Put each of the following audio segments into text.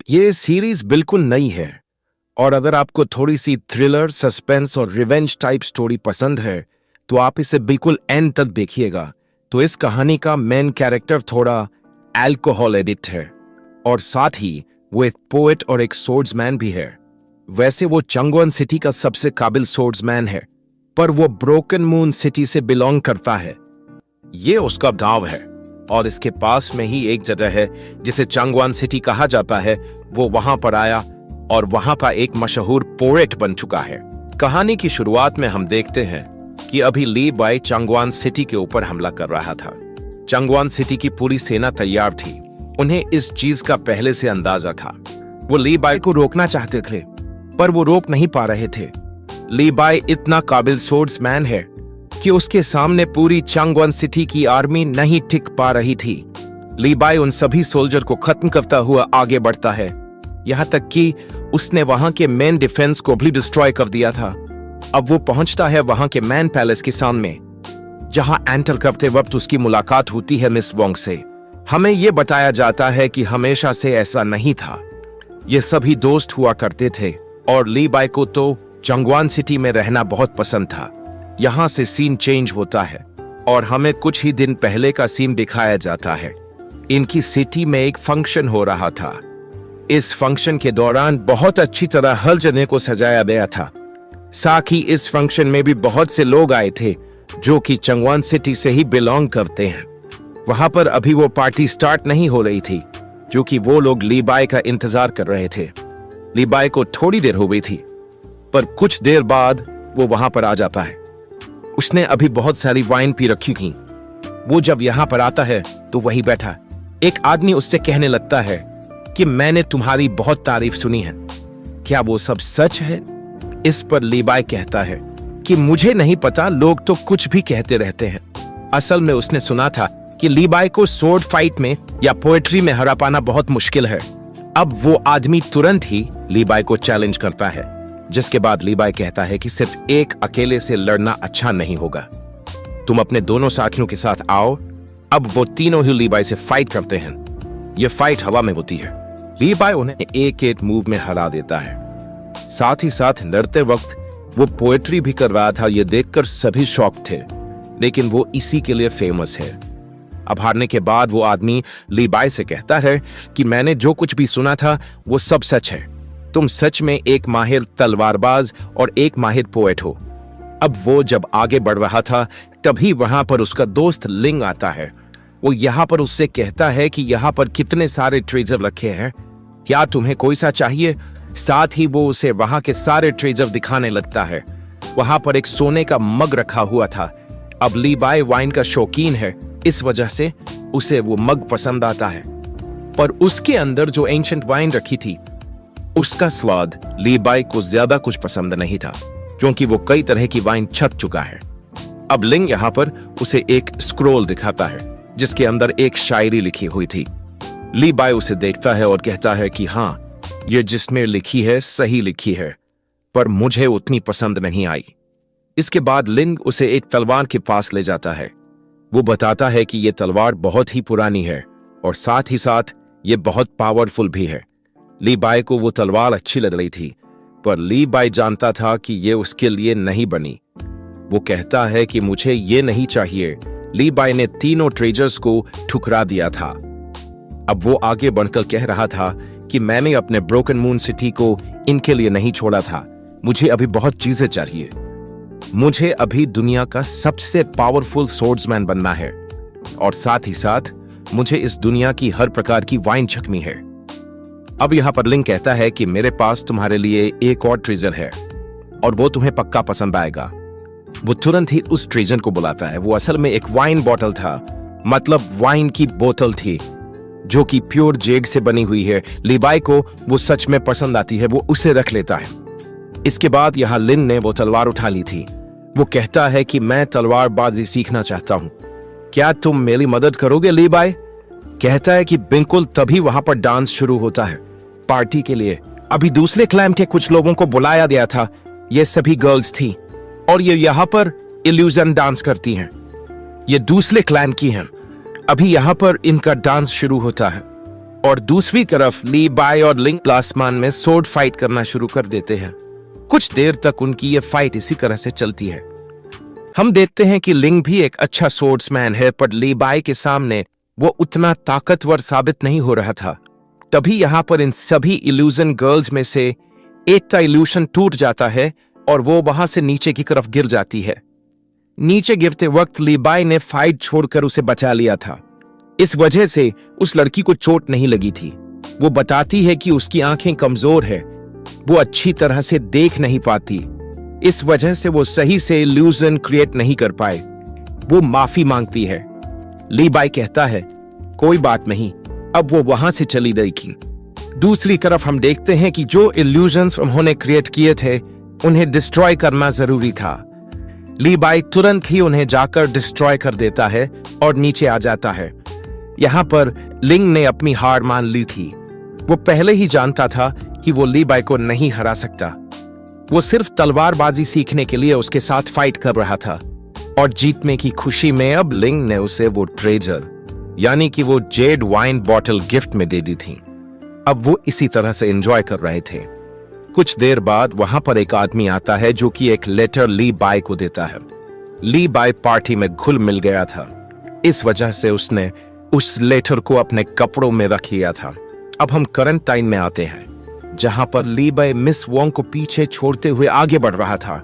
ये सीरीज बिल्कुल नई है और अगर आपको थोड़ी सी थ्रिलर, सस्पेंस और रिवेंज टाइप स्टोरी पसंद है तो आप इसे बिल्कुल एंड तक देखिएगा। तो इस कहानी का मेन कैरेक्टर थोड़ा अल्कोहल एडिक्ट है और साथ ही वो एक पोएट और एक सोर्ड्समैन भी है। वैसे वो चंगवन सिटी का सबसे काबिल सोर्ड्समैन है, पर वो ब्रोकन मून सिटी से बिलोंग करता है। ये उसका गांव है और इसके पास में ही एक जगह है जिसे चंगवन सिटी कहा जाता है। वो वहां पर आया और वहां पर एक मशहूर पोएट बन चुका है। कहानी की शुरुआत में हम देखते हैं कि अभी ली बाई चंगवन सिटी के ऊपर हमला कर रहा था। चंगवन सिटी की पूरी सेना तैयार थी। उन्हें इस चीज का पहले से अंदाजा था। वो ली बाई को रोकना चाहते थे पर वो रोक नहीं पा रहे थे। ली बाई इतना काबिल सोर्ड्समैन है कि उसके सामने पूरी चंगवन सिटी की आर्मी नहीं टिक पा रही थी। ली बाई उन सभी सोल्जर को खत्म करता हुआ आगे बढ़ता है, यहां तक कि उसने वहां के मेन डिफेंस को भी डिस्ट्रॉय कर दिया था। अब वो पहुंचता है वहां के मैन पैलेस के सामने, जहां एंटर करते वक्त उसकी मुलाकात होती है मिस वोंग से। हमें यह बताया जाता है कि हमेशा से ऐसा नहीं था। ये सभी दोस्त हुआ करते थे और ली बाई को तो चंगवन सिटी में रहना बहुत पसंद था। यहां से सीन चेंज होता है और हमें कुछ ही दिन पहले का सीन दिखाया जाता है। इनकी सिटी में एक फंक्शन हो रहा था। इस फंक्शन के दौरान बहुत अच्छी तरह हर जगह को सजाया गया था। साथ ही इस फंक्शन में भी बहुत से लोग आए थे जो कि चंगवन सिटी से ही बिलोंग करते हैं। वहां पर अभी वो पार्टी स्टार्ट नहीं हो रही थी, जो कि वो लोग ली बाई का इंतजार कर रहे थे। ली बाई को थोड़ी देर हो गई थी, पर कुछ देर बाद वो वहां पर आ जाता है। उसने अभी बहुत सारी वाइन पी रखी थी। वो जब यहां पर आता है तो वही बैठा एक आदमी उससे कहने लगता है कि मैंने तुम्हारी बहुत तारीफ सुनी है, क्या वो सब सच है? इस पर ली बाई कहता है कि मुझे नहीं पता, लोग तो कुछ भी कहते रहते हैं। असल में उसने सुना था कि ली बाई को स्वॉर्ड फाइट में या पोएट्री में हरा पाना बहुत मुश्किल है। अब वो आदमी तुरंत ही ली बाई को चैलेंज करता है, जिसके बाद ली बाई कहता है कि सिर्फ एक अकेले से लड़ना अच्छा नहीं होगा, तुम अपने दोनों साथियों के साथ आओ। अब वो तीनों ही ली बाई से फाइट करते हैं। ये फाइट हवा में होती है। ली बाई उन्हें एक एक मूव में हरा देता है। साथ ही साथ लड़ते वक्त वो पोएट्री भी कर रहा था। ये देखकर सभी शॉक थे, लेकिन वो इसी के लिए फेमस है। अब हारने के बाद वो आदमी ली बाई से कहता है कि मैंने जो कुछ भी सुना था वो सब सच है। तुम सच में एक माहिर तलवारबाज और एक माहिर पोएट हो। अब वो जब आगे बढ़ रहा था तभी वहां पर उसका दोस्त लिंग आता है। वो यहाँ पर उससे कहता है कि यहाँ पर कितने सारे ट्रेजर रखे हैं, क्या तुम्हें कोई सा चाहिए? साथ ही वो उसे वहां के सारे ट्रेजर दिखाने लगता है। वहां पर एक सोने का मग रखा हुआ था। अब ली बाई वाइन का शौकीन है, इस वजह से उसे वो मग पसंद आता है, पर उसके अंदर जो एंशिएंट वाइन रखी थी उसका स्वाद ली बाई को ज्यादा कुछ पसंद नहीं था, क्योंकि वो कई तरह की वाइन छक चुका है। अब लिंग यहाँ पर उसे एक स्क्रोल दिखाता है जिसके अंदर एक शायरी लिखी हुई थी। ली बाई उसे देखता है और कहता है कि हाँ, ये जिसमें लिखी है सही लिखी है, पर मुझे उतनी पसंद नहीं आई। इसके बाद लिंग उसे एक तलवार के पास ले जाता है। वो बताता है कि ये तलवार बहुत ही पुरानी है और साथ ही साथ ये बहुत पावरफुल भी है। ली बाई को वो तलवार अच्छी लग रही थी, पर ली बाई जानता था कि ये उसके लिए नहीं बनी। वो कहता है कि मुझे ये नहीं चाहिए। ली बाई ने तीनों ट्रेजर्स को ठुकरा दिया था। अब वो आगे बढ़कर कह रहा था कि मैंने अपने ब्रोकन मून सिटी को इनके लिए नहीं छोड़ा था। मुझे अभी बहुत चीजें चाहिए। मुझे अभी दुनिया का सबसे पावरफुल सोर्ड्समैन बनना है और साथ ही साथ मुझे इस दुनिया की हर प्रकार की वाइन छकनी है। अब यहां पर लिंग कहता है कि मेरे पास तुम्हारे लिए एक और ट्रेजर है और वो तुम्हें पक्का पसंद आएगा। वो तुरंत ही उस ट्रेजर को बुलाता है। वो असल में एक वाइन बॉटल था, मतलब वाइन की बोतल थी जो कि प्योर जेड से बनी हुई है। ली बाई को वो सच में पसंद आती है, वो उसे रख लेता है। इसके बाद यहां लिन ने वो तलवार उठा ली थी। वो कहता है कि मैं तलवारबाजी सीखना चाहता हूं, क्या तुम मेरी मदद करोगे? ली बाई कहता है कि बिल्कुल। तभी वहां पर डांस शुरू होता है पार्टी के लिए। अभी दूसरे क्लैन के कुछ लोगों को बुलाया गया था। ये सभी गर्ल्स थी और ये यहाँ पर इल्यूजन डांस करती हैं। ये दूसरे क्लैन की हैं। अभी यहाँ पर इनका डांस शुरू होता है। और दूसरी तरफ ली बाय और लिंग आसमान में सोर्ड फाइट करना शुरू कर देते हैं। कुछ देर तक उनकी ये फाइट इसी तरह से चलती है। हम देखते हैं कि लिंग भी एक अच्छा सोर्ड्समैन है, पर ली बाय के सामने वो उतना ताकतवर साबित नहीं हो रहा था। तभी यहां पर इन सभी इल्यूजन गर्ल्स में से एक का इल्यूशन टूट जाता है और वो वहां से नीचे की तरफ गिर जाती है। नीचे गिरते वक्त ली बाय ने फाइट छोड़कर उसे बचा लिया था। इस वजह से उस लड़की को चोट नहीं लगी थी। वो बताती है कि उसकी आंखें कमजोर है, वो अच्छी तरह से देख नहीं पाती, इस वजह से वो सही से इल्यूजन क्रिएट नहीं कर पाए। वो माफी मांगती है। ली बाय कहता है कोई बात नहीं, अब वो वहां से चली गई थी। दूसरी तरफ हम देखते हैं कि जो इल्यूजन्स उन्होंने क्रिएट किए थे उन्हें डिस्ट्रॉय करना जरूरी था। ली बाय तुरंत ही उन्हें जाकर डिस्ट्रॉय कर देता है और नीचे आ जाता है। यहां पर लिंग ने अपनी हार मान ली थी। वो पहले ही जानता था कि वो ली बाय को नहीं हरा सकता। वो सिर्फ तलवारबाजी सीखने के लिए उसके साथ फाइट कर रहा था और जीतने की खुशी में अब लिंग ने उसे वो ट्रेजर यानी कि वो जेड वाइन बॉटल गिफ्ट में दे दी थी। अब वो इसी तरह से एंजॉय कर रहे थे। कुछ देर बाद वहां पर एक आदमी आता है जो कि एक लेटर ली बाय को देता है। ली बाय पार्टी में घुल मिल गया था, इस वजह से उसने उस लेटर को अपने कपड़ों में रख लिया था। अब हम करंट टाइम में आते हैं जहां पर ली बाय मिस वोंग को पीछे छोड़ते हुए आगे बढ़ रहा था।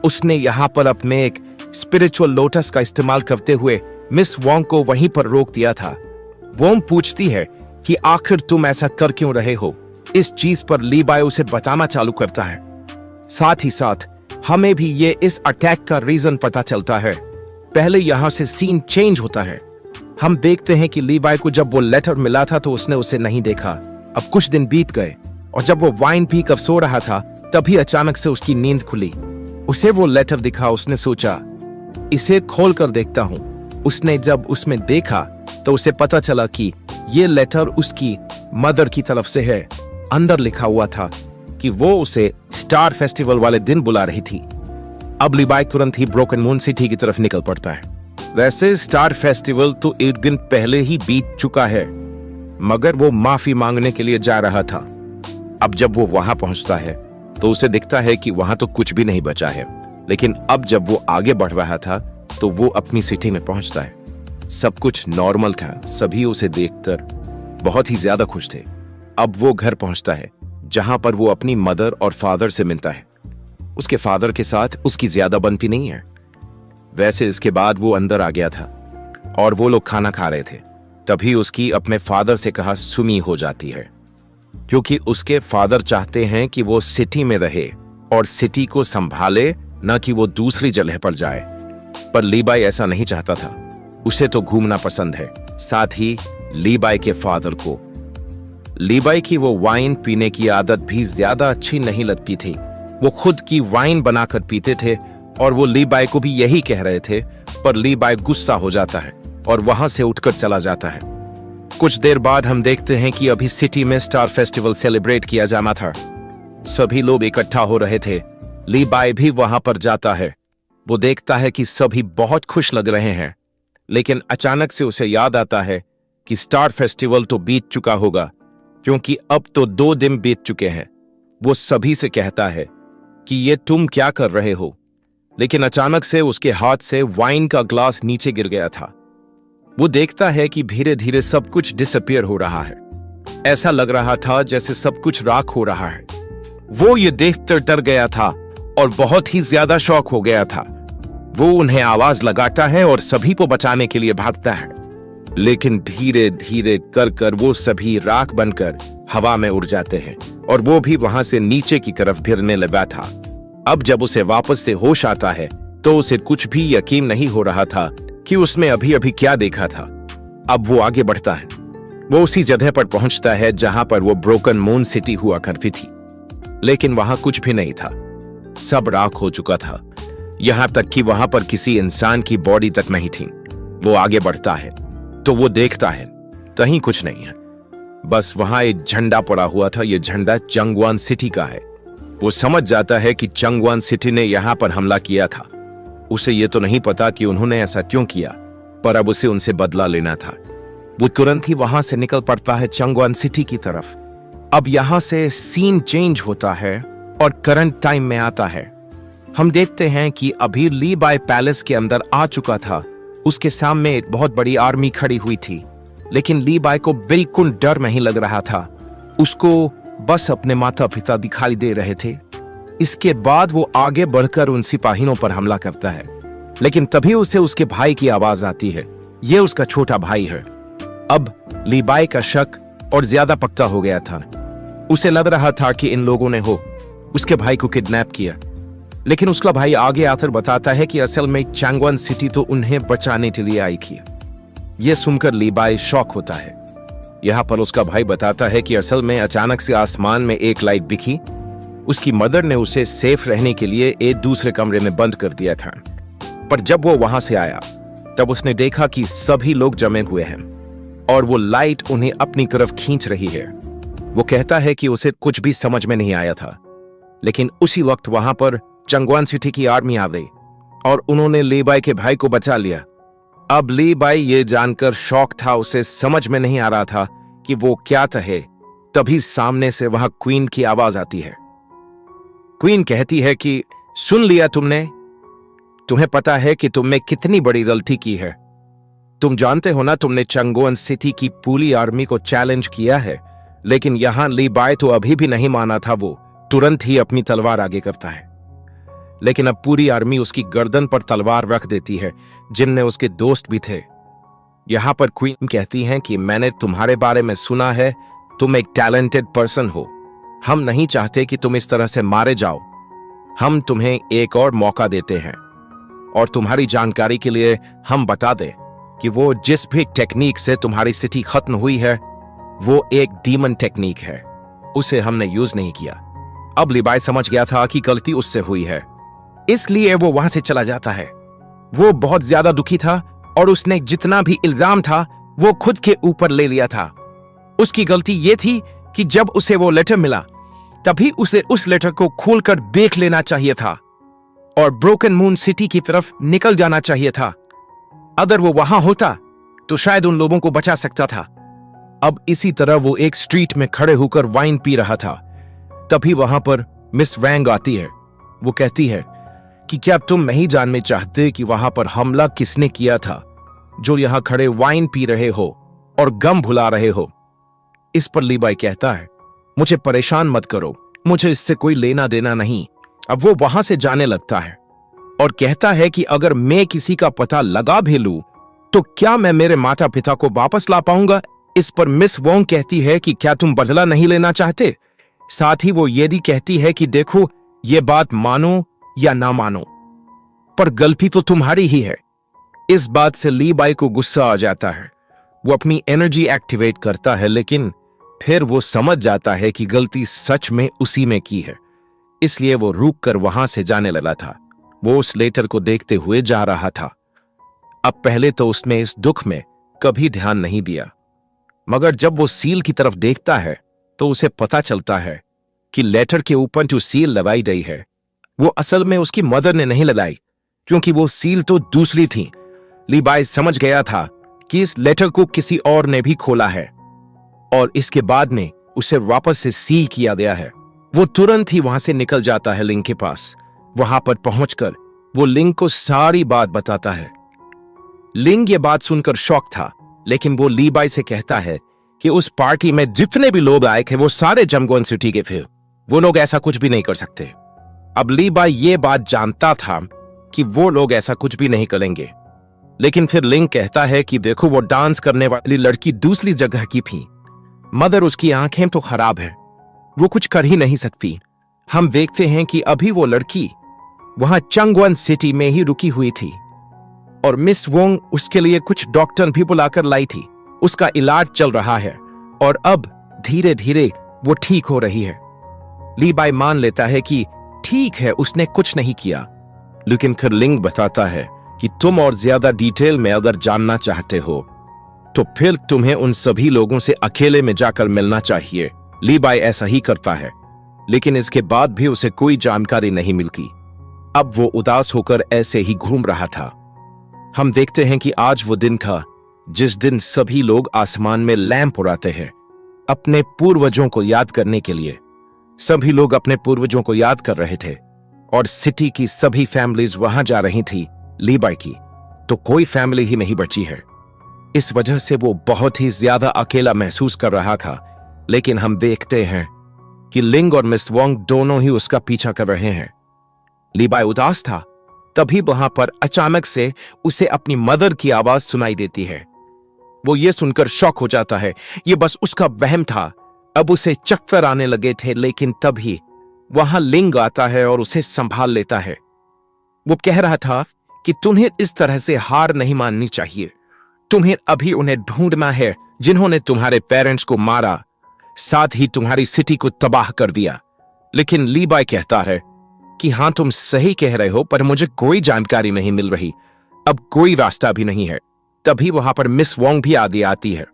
उसने यहां पर अपने एक स्पिरिचुअल लोटस का इस्तेमाल करते हुए मिस वोंग को वहीं पर रोक दिया था। वोंग पूछती है कि आखिर तुम ऐसा कर क्यों रहे हो। इस चीज पर ली बाय उसे बताना चालू करता है। साथ ही साथ हमें भी ये इस अटैक का रीजन पता चलता है। पहले यहां से सीन चेंज होता है। हम देखते हैं कि ली बाय को जब वो लेटर मिला था तो उसने उसे नहीं देखा। अब कुछ दिन बीत गए और जब वो वाइन पी कर सो रहा था तभी अचानक से उसकी नींद खुली। उसे वो लेटर दिखा। उसने सोचा इसे खोल कर देखता हूं। उसने जब उसमें देखा तो उसे पता चला कि ये लेटर उसकी मदर की तरफ से है। अंदर लिखा हुआ था कि वो उसे स्टार फेस्टिवल वाले दिन बुला रही थी। अब ली बाय तुरंत ही ब्रोकन मून सिटी की तरफ निकल पड़ता है। वैसे स्टार फेस्टिवल तो एक दिन पहले ही बीत चुका है, मगर वो माफी मांगने के लिए जा रहा था। अब जब वो वहां पहुंचता है तो उसे दिखता है कि वहां तो कुछ भी नहीं बचा है। लेकिन अब जब वो आगे बढ़ रहा था तो वो अपनी सिटी में पहुंचता है। सब कुछ नॉर्मल था। सभी उसे देखकर बहुत ही ज्यादा खुश थे। अब वो घर पहुंचता है जहां पर वो अपनी मदर और फादर से मिलता है। उसके फादर के साथ उसकी ज्यादा बनती नहीं है। वैसे इसके बाद वो अंदर आ गया था और वो लोग खाना खा रहे थे। तभी उसकी अपने फादर से कहा सुनी हो जाती है, क्योंकि उसके फादर चाहते हैं कि वो सिटी में रहे और सिटी को संभाले, न कि वो दूसरी जगह पर जाए। पर ली बाय ऐसा नहीं चाहता था। उसे तो घूमना पसंद है। साथ ही ली बाय के फादर को ली बाय की वो वाइन पीने की आदत भी ज्यादा अच्छी नहीं लगती थी। वो खुद की वाइन बनाकर पीते थे और वो ली बाय को भी यही कह रहे थे। पर ली बाय गुस्सा हो जाता है और वहां से उठकर चला जाता है। कुछ देर बाद हम देखते हैं कि अभी सिटी में स्टार फेस्टिवल सेलिब्रेट किया जाना था। सभी लोग इकट्ठा हो रहे थे। ली बाय भी वहां पर जाता है। वो देखता है कि सभी बहुत खुश लग रहे हैं, लेकिन अचानक से उसे याद आता है कि स्टार फेस्टिवल तो बीत चुका होगा, क्योंकि अब तो 2 दिन बीत चुके हैं। वो सभी से कहता है कि ये तुम क्या कर रहे हो, लेकिन अचानक से उसके हाथ से वाइन का ग्लास नीचे गिर गया था। वो देखता है कि धीरे धीरे सब कुछ डिसअपियर हो रहा है। ऐसा लग रहा था जैसे सब कुछ राख हो रहा है। वो ये देखकर डर गया था और बहुत ही ज्यादा शॉक हो गया था। वो उन्हें आवाज लगाता है और सभी को बचाने के लिए भागता है, लेकिन धीरे धीरे कर कर वो सभी राख बनकर हवा में उड़ जाते हैं और वो भी वहां से नीचे की तरफ गिरने लगा था। अब जब उसे वापस से होश आता है तो उसे कुछ भी यकीन नहीं हो रहा था कि उसने अभी अभी क्या देखा था। अब वो आगे बढ़ता है। वो उसी जगह पर पहुंचता है जहां पर वो ब्रोकन मून सिटी हुआ करती थी, लेकिन वहां कुछ भी नहीं था। सब राख हो चुका था। यहां तक कि वहां पर किसी इंसान की बॉडी तक नहीं थी। वो आगे बढ़ता है तो वो देखता है कहीं कुछ नहीं है, बस वहां एक झंडा पड़ा हुआ था। ये झंडा चंगवान सिटी का है। वो समझ जाता है कि चंगवान सिटी ने यहां पर हमला किया था। उसे ये तो नहीं पता कि उन्होंने ऐसा क्यों किया, पर अब उसे उनसे बदला लेना था। वो तुरंत ही वहां से निकल पड़ता है चंगवान सिटी की तरफ। अब यहां से सीन चेंज होता है और करंट टाइम में आता है। हम देखते हैं कि अभी ली बाय पैलेस के अंदर आ चुका था। उसके सामने एक बहुत बड़ी आर्मी खड़ी हुई थी, लेकिन ली बाय को बिल्कुल डर नहीं लग रहा था। उसको बस अपने माता पिता दिखाई दे रहे थे। इसके बाद वो आगे बढ़कर उन सिपाहियों पर हमला करता है, लेकिन तभी उसे उसके भाई की आवाज आती है। ये उसका छोटा भाई है। अब ली बाय का शक और ज्यादा पक्का हो गया था। उसे लग रहा था कि इन लोगों ने उसके भाई को किडनैप किया, लेकिन उसका भाई आगे आकर बताता है कि असल में चंगवान सिटी तो उन्हें बचाने के लिए आई थी। यह सुनकर ली बाय शॉक होता है। यहां पर उसका भाई बताता है कि असल में अचानक से आसमान में एक लाइट दिखी। उसकी मदर ने उसे सेफ रहने के लिए एक दूसरे कमरे में बंद कर दिया था, पर जब वो वहां से आया तब उसने देखा कि सभी लोग जमे हुए हैं और वो लाइट उन्हें अपनी तरफ खींच रही है। वो कहता है कि उसे कुछ भी समझ में नहीं आया था, लेकिन उसी वक्त वहां पर चंगवान सिटी की आर्मी आ गई और उन्होंने ली बाय के भाई को बचा लिया। अब ली बाय ये जानकर शॉक था। उसे समझ में नहीं आ रहा था कि वो क्या कहे। तभी सामने से वहां क्वीन की आवाज आती है। क्वीन कहती है कि सुन लिया तुमने? तुम्हें पता है कि तुमने कितनी बड़ी गलती की है। तुम जानते हो ना, तुमने चंगवान सिटी की पूरी आर्मी को चैलेंज किया है, लेकिन यहां ली बाय तो अभी भी नहीं माना था। वो तुरंत ही अपनी तलवार आगे करता है, लेकिन अब पूरी आर्मी उसकी गर्दन पर तलवार रख देती है, जिनमें उसके दोस्त भी थे। यहां पर क्वीन कहती हैं कि मैंने तुम्हारे बारे में सुना है, तुम एक टैलेंटेड पर्सन हो। हम नहीं चाहते कि तुम इस तरह से मारे जाओ। हम तुम्हें एक और मौका देते हैं, और तुम्हारी जानकारी के लिए हम बता दें कि वो जिस भी टेक्निक से तुम्हारी सिटी खत्म हुई है, वो एक डीमन टेक्निक है। उसे हमने यूज नहीं किया। अब ली बाय समझ गया था कि गलती उससे हुई है, इसलिए वो वहां से चला जाता है। वो बहुत ज्यादा दुखी था और उसने जितना भी इल्जाम था वो खुद के ऊपर ले लिया था। उसकी गलती ये थी कि जब उसे वो लेटर मिला तभी उसे उस लेटर को खोलकर देख लेना चाहिए था और ब्रोकन मून सिटी की तरफ निकल जाना चाहिए था। अगर वो वहां होता तो शायद उन लोगों को बचा सकता था। अब इसी तरह वो एक स्ट्रीट में खड़े होकर वाइन पी रहा था। तभी वहां पर मिस वैंग आती है। वो कहती है कि क्या तुम नहीं जानना चाहते कि वहां पर हमला किसने किया था, जो यहां खड़े वाइन पी रहे हो और गम भुला रहे हो? इस पर ली बाय कहता है, मुझे परेशान मत करो, मुझे इससे कोई लेना देना नहीं। अब वो वहां से जाने लगता है और कहता है कि अगर मैं किसी का पता लगा भी लूं तो क्या मैं मेरे माता पिता को वापस ला पाऊंगा? इस पर मिस वोंग कहती है कि क्या तुम बदला नहीं लेना चाहते? साथ ही वो ये भी कहती है कि देखो, ये बात मानो या ना मानो, पर गलती तो तुम्हारी ही है। इस बात से ली बाय को गुस्सा आ जाता है। वो अपनी एनर्जी एक्टिवेट करता है, लेकिन फिर वो समझ जाता है कि गलती सच में उसी में की है, इसलिए वो रुक कर वहां से जाने लगा था। वो उस लेटर को देखते हुए जा रहा था। अब पहले तो उसने इस दुख में कभी ध्यान नहीं दिया, मगर जब वो सील की तरफ देखता है तो उसे पता चलता है कि लेटर के ऊपर जो सील लगाई गई है वो असल में उसकी मदर ने नहीं लगाई, क्योंकि वो सील तो दूसरी थी। ली बाय समझ गया था कि इस लेटर को किसी और ने भी खोला है और इसके बाद में उसे वापस से सील किया गया है। वो तुरंत ही वहां से निकल जाता है लिंग के पास। वहां पर पहुंचकर वो लिंग को सारी बात बताता है। लिंग ये बात सुनकर शॉक था, लेकिन वो ली बाय से कहता है कि उस पार्टी में जितने भी लोग आए थे वो सारे चंगवान सिटी के थे। वो लोग ऐसा कुछ भी नहीं कर सकते। अब ली बाय ये बात जानता था कि वो लोग ऐसा कुछ भी नहीं करेंगे, लेकिन फिर लिंग कहता है कि देखो, वो डांस करने वाली लड़की दूसरी जगह की थी। मदर उसकी आंखें तो खराब है, वो कुछ कर ही नहीं सकती। हम देखते हैं कि अभी वो लड़की वहां चंगवान सिटी में ही रुकी हुई थी और मिस वोंग उसके लिए कुछ डॉक्टर भी बुलाकर लाई थी। उसका इलाज चल रहा है और अब धीरे धीरे वो ठीक हो रही है। ली बाय मान लेता है कि ठीक है, उसने कुछ नहीं किया, लेकिन फिर लिंग बताता है कि तुम और ज्यादा डिटेल में अगर जानना चाहते हो तो फिर तुम्हें उन सभी लोगों से अकेले में जाकर मिलना चाहिए। ली बाय ऐसा ही करता है, लेकिन इसके बाद भी उसे कोई जानकारी नहीं मिलती। अब वो उदास होकर ऐसे ही घूम रहा था। हम देखते हैं कि आज वो दिन था जिस दिन सभी लोग आसमान में लैंप उड़ाते हैं अपने पूर्वजों को याद करने के लिए। सभी लोग अपने पूर्वजों को याद कर रहे थे और सिटी की सभी फैमिलीज वहां जा रही थी लीबाई की, तो कोई फैमिली ही नहीं बची है। इस वजह से वो बहुत ही ज्यादा अकेला महसूस कर रहा था। लेकिन हम देखते हैं कि लिंग और मिस वोंग दोनों ही उसका पीछा कर रहे हैं। लीबाई उदास था। तभी वहां पर अचानक से उसे अपनी मदर की आवाज सुनाई देती है। वो ये सुनकर शॉक हो जाता है। ये बस उसका वहम था। अब उसे चक्कर आने लगे थे, लेकिन तभी वहां लिंग आता है और उसे संभाल लेता है। वो कह रहा था कि तुम्हें इस तरह से हार नहीं माननी चाहिए। तुम्हें अभी उन्हें ढूंढना है जिन्होंने तुम्हारे पेरेंट्स को मारा, साथ ही तुम्हारी सिटी को तबाह कर दिया। लेकिन लीबाई कहता है कि हाँ, तुम सही कह रहे हो, पर मुझे कोई जानकारी नहीं मिल रही। अब कोई रास्ता भी नहीं है। तभी वहां पर मिस वोंग भी आती है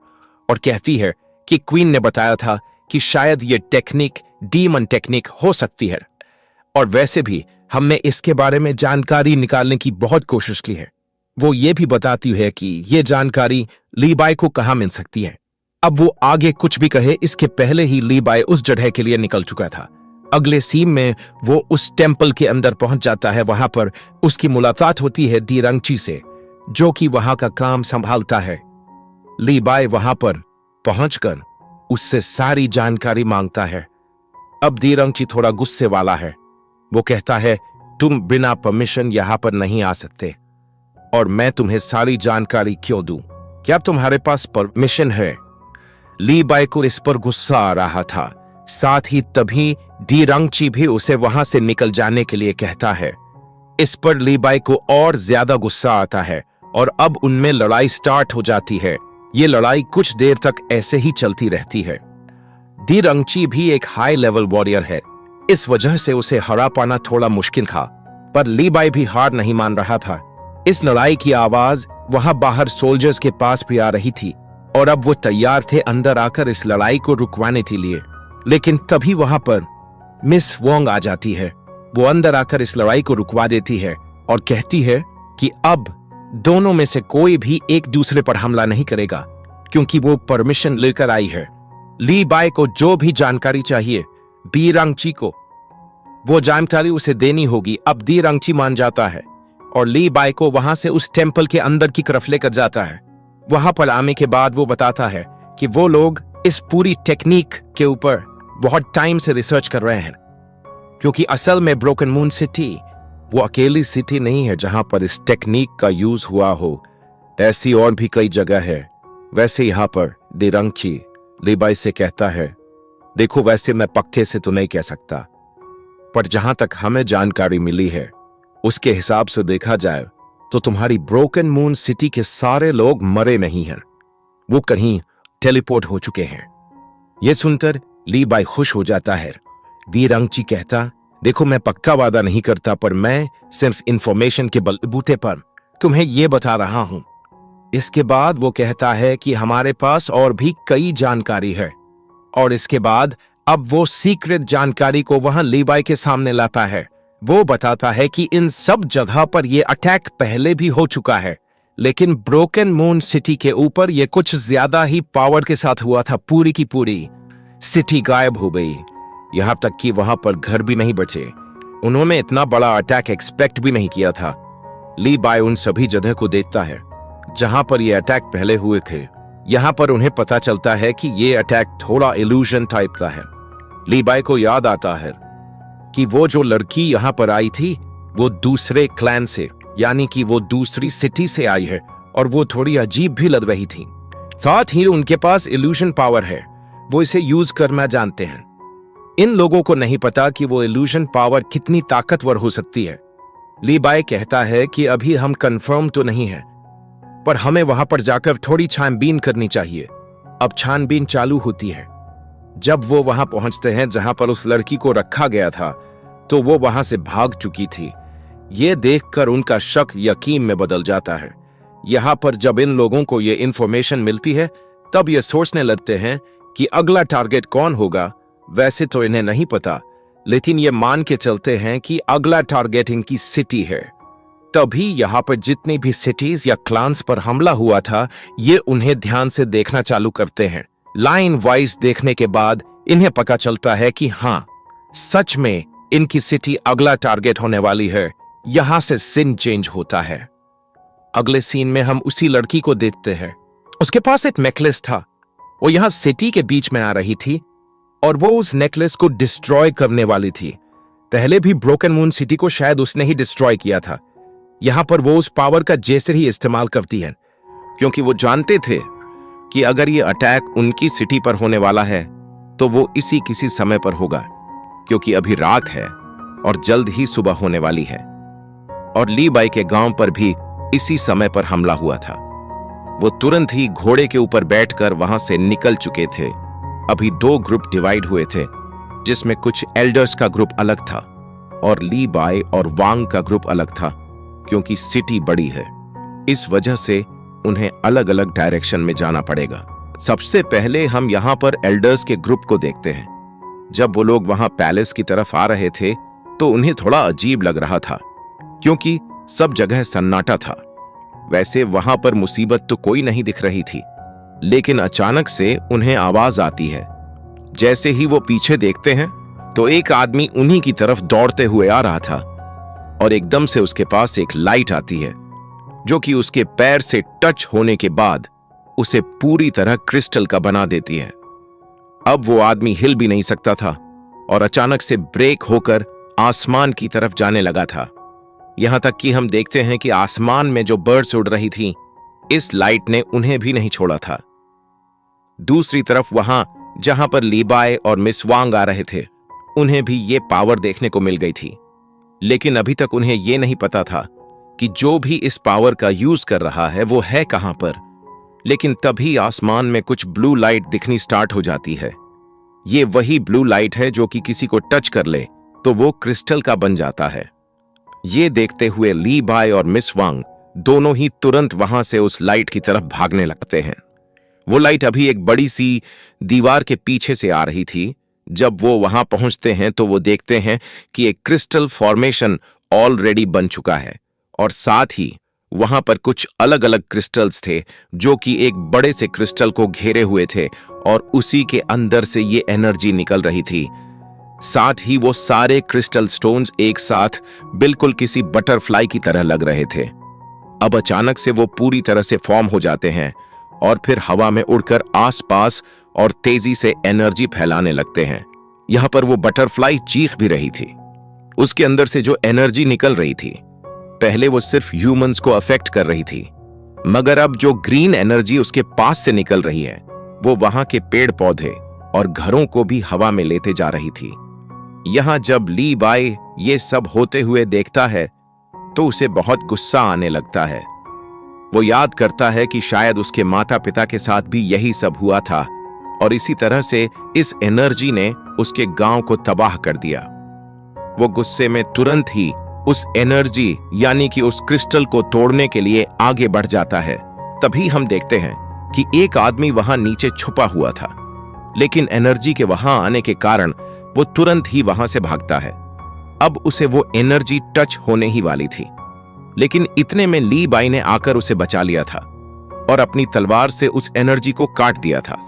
और कहती है कि क्वीन ने बताया था कि शायद ये टेक्निक डीमन टेक्निक हो सकती है, और वैसे भी हमने इसके बारे में जानकारी निकालने की बहुत कोशिश की है। वो ये भी बताती है कि ये जानकारी लीबाई को कहां मिल सकती है। अब वो आगे कुछ भी कहे, इसके पहले ही लीबाई उस जगह के लिए निकल चुका था। अगले सीन में वो उस टेंपल के अंदर पहुंच जाता है। वहां पर उसकी मुलाकात होती है दी रंगची से, जो कि वहां का काम संभालता है। लीबाई वहां पर पहुंचकर उससे सारी जानकारी मांगता है। अब दी रंगची थोड़ा गुस्से वाला है। वो कहता है, तुम बिना परमिशन यहां पर नहीं आ सकते, और मैं तुम्हें सारी जानकारी क्यों दूं? क्या तुम्हारे पास परमिशन है? लीबाई को इस पर गुस्सा आ रहा था। साथ ही तभी दी रंगची भी उसे वहां से निकल जाने के लिए कहता है। इस पर लीबाई को और ज्यादा गुस्सा आता है और अब उनमें लड़ाई स्टार्ट हो जाती है। ये लड़ाई कुछ देर तक ऐसे ही चलती रहती है। दी रंगची भी एक हाई लेवल वॉरियर है, इस वजह से उसे हरा पाना थोड़ा मुश्किल था, पर लीबाई भी हार नहीं मान रहा था। इस लड़ाई की आवाज वहां बाहर सोल्जर्स के पास भी आ रही थी और अब वो तैयार थे अंदर आकर इस लड़ाई को रुकवाने के लिए। लेकिन तभी वहां पर मिस वोंग आ जाती है। वो अंदर आकर इस लड़ाई को रुकवा देती है और कहती है कि अब दोनों में से कोई भी एक दूसरे पर हमला नहीं करेगा, क्योंकि वो परमिशन लेकर आई है। लीबाई को जो भी जानकारी चाहिए दी रंगची को, वो जानकारी उसे देनी होगी। अब दी रंगची मान जाता है और लीबाई को वहां से उस टेंपल के अंदर की तरफ लेकर जाता है। वहां पर आने के बाद वो बताता है कि वो लोग इस पूरी टेक्निक के ऊपर बहुत टाइम से रिसर्च कर रहे हैं, क्योंकि असल में ब्रोकन मून सिटी वो अकेली सिटी नहीं है जहां पर इस टेक्निक का यूज हुआ हो। ऐसी और भी कई जगह है। वैसे यहां पर दी रंगची लीबाई से कहता है, देखो वैसे मैं पक्के से तो नहीं कह सकता, पर जहां तक हमें जानकारी मिली है उसके हिसाब से देखा जाए तो तुम्हारी ब्रोकन मून सिटी के सारे लोग मरे नहीं हैं, वो कहीं टेलीपोर्ट हो चुके हैं। यह सुनकर लीबाई खुश हो जाता है। दी रंगची कहता, देखो मैं पक्का वादा नहीं करता, पर मैं सिर्फ इंफॉर्मेशन के बलबूते पर तुम्हें यह बता रहा हूं। इसके बाद वो कहता है कि हमारे पास और भी कई जानकारी है, और इसके बाद अब वो सीक्रेट जानकारी को वहां लीबाई के सामने लाता है। वो बताता है कि इन सब जगह पर यह अटैक पहले भी हो चुका है, लेकिन ब्रोकन मून सिटी के ऊपर यह कुछ ज्यादा ही पावर के साथ हुआ था। पूरी की पूरी सिटी गायब हो गई, यहां तक कि वहां पर घर भी नहीं बचे। उन्होंने इतना बड़ा अटैक एक्सपेक्ट भी नहीं किया था। लीबाई उन सभी जगह को देखता है जहां पर यह अटैक पहले हुए थे। यहां पर उन्हें पता चलता है कि यह अटैक थोड़ा इल्यूजन टाइप का है। लीबाई को याद आता है कि वो जो लड़की यहां पर आई थी वो दूसरे क्लैन से, यानी कि वो दूसरी सिटी से आई है, और वो थोड़ी अजीब भी लग रही थी। साथ ही उनके पास इल्यूजन पावर है, वो इसे यूज करना जानते हैं। इन लोगों को नहीं पता कि वो इल्यूजन पावर कितनी ताकतवर हो सकती है। लीबाई कहता है कि अभी हम कंफर्म तो नहीं है, पर हमें वहां पर जाकर थोड़ी छानबीन करनी चाहिए। अब छानबीन चालू होती है। जब वो वहां पहुंचते हैं जहां पर उस लड़की को रखा गया था, तो वो वहां से भाग चुकी थी। ये देखकर उनका शक यकीन में बदल जाता है। यहां पर जब इन लोगों को ये इंफॉर्मेशन मिलती है, तब ये सोचने लगते हैं कि अगला टारगेट कौन होगा। वैसे तो इन्हें नहीं पता, लेकिन ये मान के चलते हैं कि अगला टारगेट इनकी सिटी है। तभी यहाँ पर जितनी भी सिटीज या क्लान्स पर हमला हुआ था, ये उन्हें ध्यान से देखना चालू करते हैं। लाइन वाइज देखने के बाद इन्हें पता चलता है कि हाँ, सच में इनकी सिटी अगला टारगेट होने वाली है। यहां से सीन चेंज होता है। अगले सीन में हम उसी लड़की को देखते हैं। उसके पास एक नेकलेस था। वो यहां सिटी के बीच में आ रही थी और वो उस नेकलेस को डिस्ट्रॉय करने वाली थी। पहले भी ब्रोकन मून सिटी को शायद उसने ही डिस्ट्रॉय किया था। यहां पर वो उस पावर का जैसे ही इस्तेमाल करती है, क्योंकि वो जानते थे कि अगर ये अटैक उनकी सिटी पर होने वाला है तो वो इसी किसी समय पर होगा, क्योंकि अभी रात है और जल्द ही सुबह होने वाली है। और ली बाई के गांव पर भी इसी समय पर हमला हुआ था। वो तुरंत ही घोड़े के ऊपर बैठकर वहां से निकल चुके थे। अभी दो ग्रुप डिवाइड हुए थे, जिसमें कुछ एल्डर्स का ग्रुप अलग था और ली बाई और वांग का ग्रुप अलग था, क्योंकि सिटी बड़ी है। इस वजह से उन्हें अलग अलग डायरेक्शन में जाना पड़ेगा। सबसे पहले हम यहां पर एल्डर्स के ग्रुप को देखते हैं। जब वो लोग वहां पैलेस की तरफ आ रहे थे तो उन्हें थोड़ा अजीब लग रहा था, क्योंकि सब जगह सन्नाटा था। वैसे वहां पर मुसीबत तो कोई नहीं दिख रही थी, लेकिन अचानक से उन्हें आवाज आती है। जैसे ही वो पीछे देखते हैं तो एक आदमी उन्हीं की तरफ दौड़ते हुए आ रहा था और एकदम से उसके पास एक लाइट आती है, जो कि उसके पैर से टच होने के बाद उसे पूरी तरह क्रिस्टल का बना देती है। अब वो आदमी हिल भी नहीं सकता था और अचानक से ब्रेक होकर आसमान की तरफ जाने लगा था। यहां तक कि हम देखते हैं कि आसमान में जो बर्ड्स उड़ रही थीं, इस लाइट ने उन्हें भी नहीं छोड़ा था। दूसरी तरफ वहां जहां पर ली बाई और मिस वांग आ रहे थे, उन्हें भी ये पावर देखने को मिल गई थी, लेकिन अभी तक उन्हें ये नहीं पता था कि जो भी इस पावर का यूज कर रहा है वो है कहां पर। लेकिन तभी आसमान में कुछ ब्लू लाइट दिखनी स्टार्ट हो जाती है। ये वही ब्लू लाइट है जो कि किसी को टच कर ले तो वो क्रिस्टल का बन जाता है। ये देखते हुए ली बाई और मिस वांग दोनों ही तुरंत वहां से उस लाइट की तरफ भागने लगते हैं। वो लाइट अभी एक बड़ी सी दीवार के पीछे से आ रही थी। जब वो वहां पहुंचते हैं तो वो देखते हैं कि एक क्रिस्टल फॉर्मेशन ऑलरेडी बन चुका है और साथ ही वहां पर कुछ अलग अलग क्रिस्टल्स थे जो कि एक बड़े से क्रिस्टल को घेरे हुए थे और उसी के अंदर से ये एनर्जी निकल रही थी। साथ ही वो सारे क्रिस्टल स्टोन्स एक साथ बिल्कुल किसी बटरफ्लाई की तरह लग रहे थे। अब अचानक से वो पूरी तरह से फॉर्म हो जाते हैं और फिर हवा में उड़कर आसपास और तेजी से एनर्जी फैलाने लगते हैं। यहां पर वो बटरफ्लाई चीख भी रही थी। उसके अंदर से जो एनर्जी निकल रही थी, पहले वो सिर्फ ह्यूमंस को अफेक्ट कर रही थी, मगर अब जो ग्रीन एनर्जी उसके पास से निकल रही है वो वहां के पेड़ पौधे और घरों को भी हवा में लेते जा रही थी। यहां जब ली बाई ये सब होते हुए देखता है तो उसे बहुत गुस्सा आने लगता है। वो याद करता है कि शायद उसके माता पिता के साथ भी यही सब हुआ था और इसी तरह से इस एनर्जी ने उसके गांव को तबाह कर दिया। वो गुस्से में तुरंत ही उस एनर्जी यानी कि उस क्रिस्टल को तोड़ने के लिए आगे बढ़ जाता है। तभी हम देखते हैं कि एक आदमी वहां नीचे छुपा हुआ था, लेकिन एनर्जी के वहां आने के कारण वो तुरंत ही वहां से भागता है। अब उसे वो एनर्जी टच होने ही वाली थी, लेकिन इतने में ली बाई ने आकर उसे बचा लिया था और अपनी तलवार से उस एनर्जी को काट दिया था।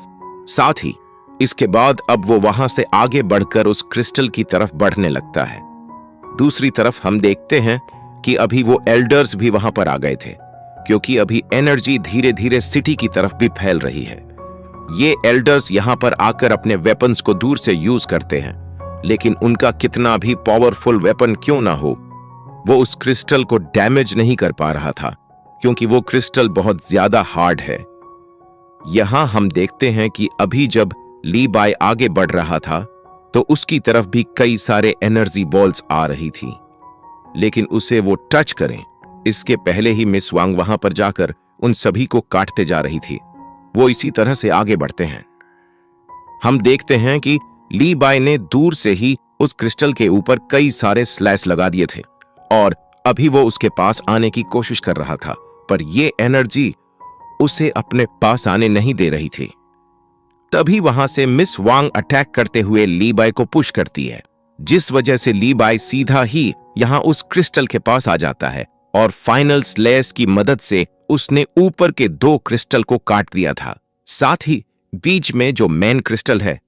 साथ ही इसके बाद अब वो वहां से आगे बढ़कर उस क्रिस्टल की तरफ बढ़ने लगता है। दूसरी तरफ हम देखते हैं कि अभी वो एल्डर्स भी वहां पर आ गए थे, क्योंकि अभी एनर्जी धीरे धीरे सिटी की तरफ भी फैल रही है। ये एल्डर्स यहां पर आकर अपने वेपन्स को दूर से यूज करते हैं, लेकिन उनका कितना भी पावरफुल वेपन क्यों ना हो, वो उस क्रिस्टल को डैमेज नहीं कर पा रहा था, क्योंकि वो क्रिस्टल बहुत ज्यादा हार्ड है। यहां हम देखते हैं कि अभी जब ली बाई आगे बढ़ रहा था तो उसकी तरफ भी कई सारे एनर्जी बॉल्स आ रही थी, लेकिन उसे वो टच करें इसके पहले ही मिस वांग वहां पर जाकर उन सभी को काटते जा रही थी। वो इसी तरह से आगे बढ़ते हैं। हम देखते हैं कि ली बाई ने दूर से ही उस क्रिस्टल के ऊपर कई सारे स्लैश लगा दिए थे और अभी वो उसके पास आने की कोशिश कर रहा था, पर ये एनर्जी उसे अपने पास आने नहीं दे रही थी। तभी वहां से मिस वांग अटैक करते हुए ली बाई को पुश करती है, जिस वजह से ली बाई सीधा ही यहां उस क्रिस्टल के पास आ जाता है और फाइनल स्लेस की मदद से उसने ऊपर के 2 क्रिस्टल को काट दिया था। साथ ही बीच में जो मेन क्रिस्टल है,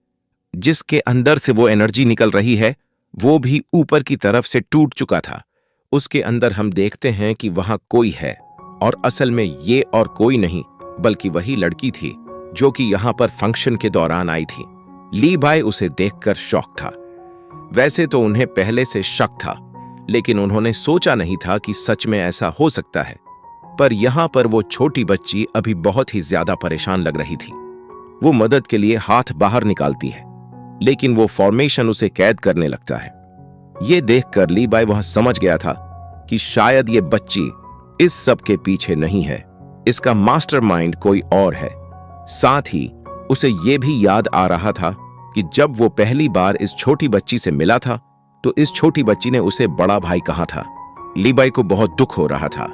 जिसके अंदर से वो एनर्जी निकल रही है, वो भी ऊपर की तरफ से टूट चुका था। उसके अंदर हम देखते हैं कि वहां कोई है, और असल में ये और कोई नहीं बल्कि वही लड़की थी जो कि यहां पर फंक्शन के दौरान आई थी। ली बाय उसे देखकर शॉक था। वैसे तो उन्हें पहले से शक था, लेकिन उन्होंने सोचा नहीं था कि सच में ऐसा हो सकता है। पर यहां पर वो छोटी बच्ची अभी बहुत ही ज्यादा परेशान लग रही थी। वो मदद के लिए हाथ बाहर निकालती है, लेकिन वो फॉर्मेशन उसे कैद करने लगता है। ये देखकर ली बाय वहां समझ गया था कि शायद ये बच्ची इस सब के पीछे नहीं है, इसका मास्टरमाइंड कोई और है। साथ ही उसे ये भी याद आ रहा था कि जब वो पहली बार इस छोटी बच्ची से मिला था तो इस छोटी बच्ची ने उसे बड़ा भाई कहा था। ली बाय को बहुत दुख हो रहा था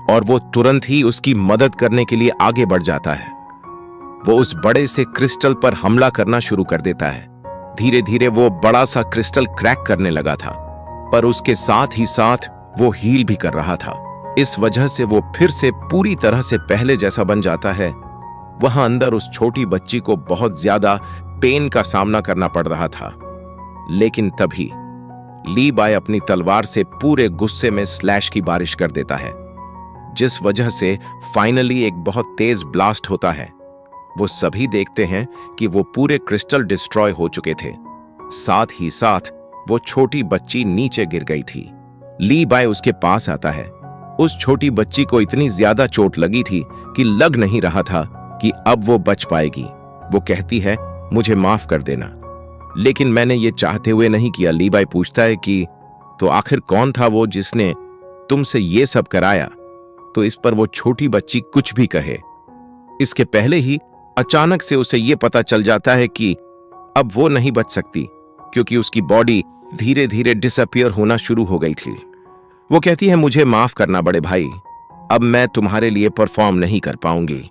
और वो तुरंत ही उसकी मदद करने के लिए आगे बढ़ जाता है। वो उस बड़े से क्रिस्टल पर हमला करना शुरू कर देता है। धीरे धीरे वो बड़ा सा क्रिस्टल क्रैक करने लगा था, पर उसके साथ ही साथ वो हील भी कर रहा था। इस वजह से वो फिर से पूरी तरह से पहले जैसा बन जाता है। वहां अंदर उस छोटी बच्ची को बहुत ज्यादा पेन का सामना करना पड़ रहा था। लेकिन तभी ली बाय अपनी तलवार से पूरे गुस्से में स्लैश की बारिश कर देता है, जिस वजह से फाइनली एक बहुत तेज ब्लास्ट होता है। वो सभी देखते हैं कि वो पूरे क्रिस्टल डिस्ट्रॉय हो चुके थे। साथ ही साथ वो छोटी बच्ची नीचे गिर गई थी। ली बाय उसके पास आता है। उस छोटी बच्ची को इतनी ज्यादा चोट लगी थी कि लग नहीं रहा था कि अब वो बच पाएगी। वो कहती है, मुझे माफ कर देना, लेकिन मैंने ये चाहते हुए नहीं किया। ली बाय पूछता है कि तो आखिर कौन था वो जिसने तुमसे ये सब कराया? तो इस पर वो छोटी बच्ची कुछ भी कहे, इसके पहले ही अचानक से उसे ये पता चल जाता है कि अब वो नहीं बच सकती, क्योंकि उसकी बॉडी धीरे धीरे डिसअपियर होना शुरू हो गई थी। वो कहती है, मुझे माफ करना बड़े भाई, अब मैं तुम्हारे लिए परफॉर्म नहीं कर पाऊंगी।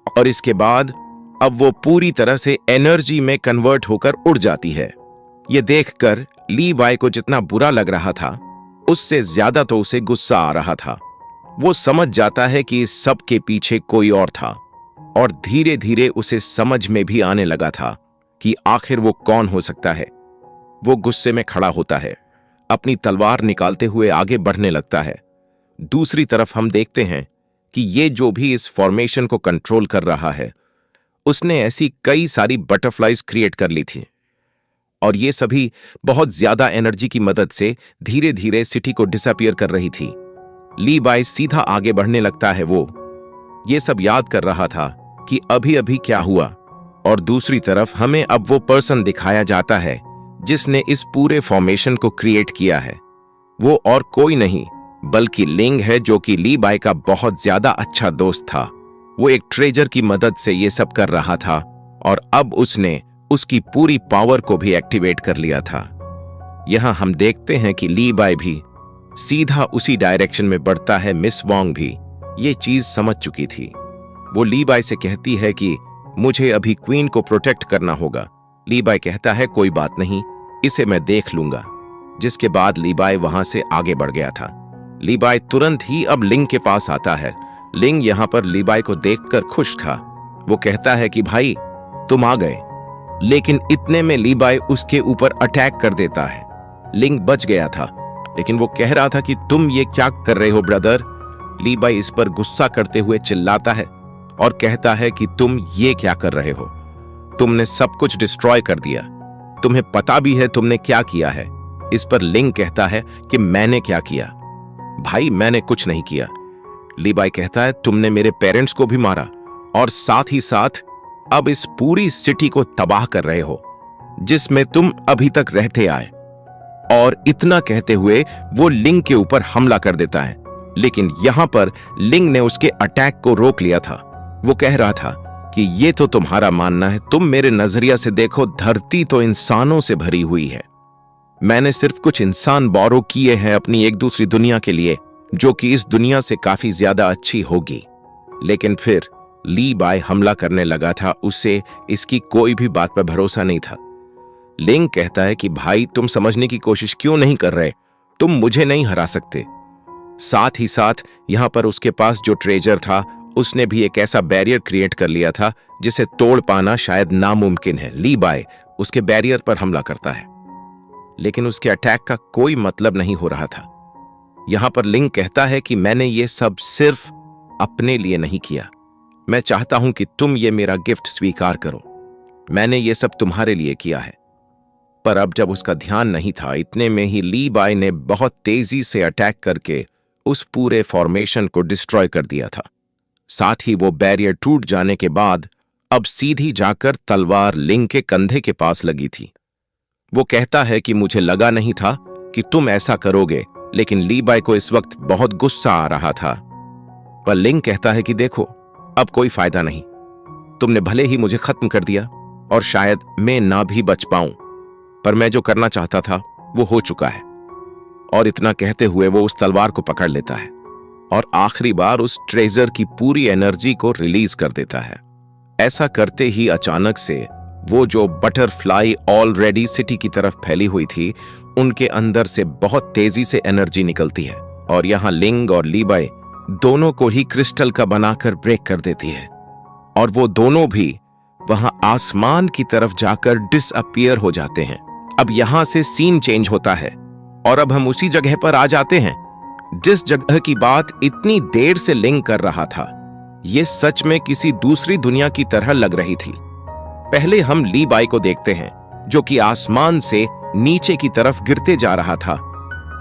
और इसके बाद अब वो पूरी तरह से एनर्जी में कन्वर्ट होकर उड़ जाती है। ये देखकर ली बाय को जितना बुरा लग रहा था, उससे ज्यादा तो उसे गुस्सा आ रहा था। वो समझ जाता है कि इस सब के पीछे कोई और था, और धीरे धीरे उसे समझ में भी आने लगा था कि आखिर वो कौन हो सकता है। वो गुस्से में खड़ा होता है, अपनी तलवार निकालते हुए आगे बढ़ने लगता है। दूसरी तरफ हम देखते हैं कि ये जो भी इस फॉर्मेशन को कंट्रोल कर रहा है, उसने ऐसी कई सारी बटरफ्लाइज क्रिएट कर ली थी, और ये सभी बहुत ज्यादा एनर्जी की मदद से धीरे धीरे सिटी को डिसअपियर कर रही थी। ली बाय सीधा आगे बढ़ने लगता है। वो ये सब याद कर रहा था कि अभी अभी क्या हुआ, और दूसरी तरफ हमें अब वो पर्सन दिखाया जाता है जिसने इस पूरे फॉर्मेशन को क्रिएट किया है। वो और कोई नहीं बल्कि लिंग है, जो कि ली बाय का बहुत ज्यादा अच्छा दोस्त था। वो एक ट्रेजर की मदद से ये सब कर रहा था, और अब उसने उसकी पूरी पावर को भी एक्टिवेट कर लिया था। यहां हम देखते हैं कि ली बाय भी सीधा उसी डायरेक्शन में बढ़ता है। मिस वॉन्ग भी ये चीज समझ चुकी थी। वो ली बाय से कहती है कि मुझे अभी क्वीन को प्रोटेक्ट करना होगा। ली बाय कहता है, कोई बात नहीं, इसे मैं देख लूंगा। जिसके बाद ली बाय वहां से आगे बढ़ गया था। ली बाय तुरंत ही अब लिंग के पास आता है। लिंग यहां पर ली बाय को देखकर खुश था। वो कहता है कि भाई तुम आ गए, लेकिन इतने में ली बाय उसके ऊपर अटैक कर देता है। लिंग बच गया था, लेकिन वो कह रहा था कि तुम ये क्या कर रहे हो ब्रदर। ली बाय इस पर गुस्सा करते हुए चिल्लाता है और कहता है कि तुम ये क्या कर रहे हो, तुमने सब कुछ डिस्ट्रॉय कर दिया, तुम्हें पता भी है तुमने क्या किया है। इस पर लिंग कहता है कि मैंने क्या किया? भाई मैंने कुछ नहीं किया। ली बाय कहता है, तुमने मेरे पेरेंट्स को भी मारा, और साथ ही साथ अब इस पूरी सिटी को तबाह कर रहे हो जिसमें तुम अभी तक रहते आए। और इतना कहते हुए वो लिंग के ऊपर हमला कर देता है, लेकिन यहां पर लिंग ने उसके अटैक को रोक लिया था। वो कह रहा था कि ये तो तुम्हारा मानना है, तुम मेरे नजरिया से देखो, धरती तो इंसानों से भरी हुई है। मैंने सिर्फ कुछ इंसान बोरो किए हैं अपनी एक दूसरी दुनिया के लिए, जो कि इस दुनिया से काफी ज्यादा अच्छी होगी। लेकिन फिर ली बाय हमला करने लगा था। उसे इसकी कोई भी बात पर भरोसा नहीं था। लिंग कहता है कि भाई तुम समझने की कोशिश क्यों नहीं कर रहे, तुम मुझे नहीं हरा सकते। साथ ही साथ यहाँ पर उसके पास जो ट्रेजर था उसने भी एक ऐसा बैरियर क्रिएट कर लिया था जिसे तोड़ पाना शायद नामुमकिन है। ली बाय उसके बैरियर पर हमला करता है, लेकिन उसके अटैक का कोई मतलब नहीं हो रहा था। यहां पर लिंग कहता है कि मैंने ये सब सिर्फ अपने लिए नहीं किया, मैं चाहता हूं कि तुम ये मेरा गिफ्ट स्वीकार करो, मैंने ये सब तुम्हारे लिए किया है। पर अब जब उसका ध्यान नहीं था, इतने में ही ली बाय ने बहुत तेजी से अटैक करके उस पूरे फॉर्मेशन को डिस्ट्रॉय कर दिया था। साथ ही वो बैरियर टूट जाने के बाद अब सीधी जाकर तलवार लिंग के कंधे के पास लगी थी। वो कहता है कि मुझे लगा नहीं था कि तुम ऐसा करोगे, लेकिन ली बाय को इस वक्त बहुत गुस्सा आ रहा था। पर लिंग कहता है कि देखो, अब कोई फायदा नहीं, तुमने भले ही मुझे खत्म कर दिया और शायद मैं ना भी बच पाऊं, पर मैं जो करना चाहता था वो हो चुका है। और इतना कहते हुए वो उस तलवार को पकड़ लेता है और आखिरी बार उस ट्रेजर की पूरी एनर्जी को रिलीज कर देता है। ऐसा करते ही अचानक से वो जो बटरफ्लाई ऑलरेडी सिटी की तरफ फैली हुई थी, उनके अंदर से बहुत तेजी से एनर्जी निकलती है और यहां लिंग और ली बाय दोनों को ही क्रिस्टल का बनाकर ब्रेक कर देती है और वो दोनों भी वहां आसमान की तरफ जाकर डिसअपियर हो जाते हैं। अब यहां से सीन चेंज होता है और अब हम उसी जगह पर आ जाते हैं जिस जगह की बात इतनी देर से लिंग कर रहा था। यह सच में किसी दूसरी दुनिया की तरह लग रही थी। पहले हम ली बाय को देखते हैं जो कि आसमान से नीचे की तरफ गिरते जा रहा था।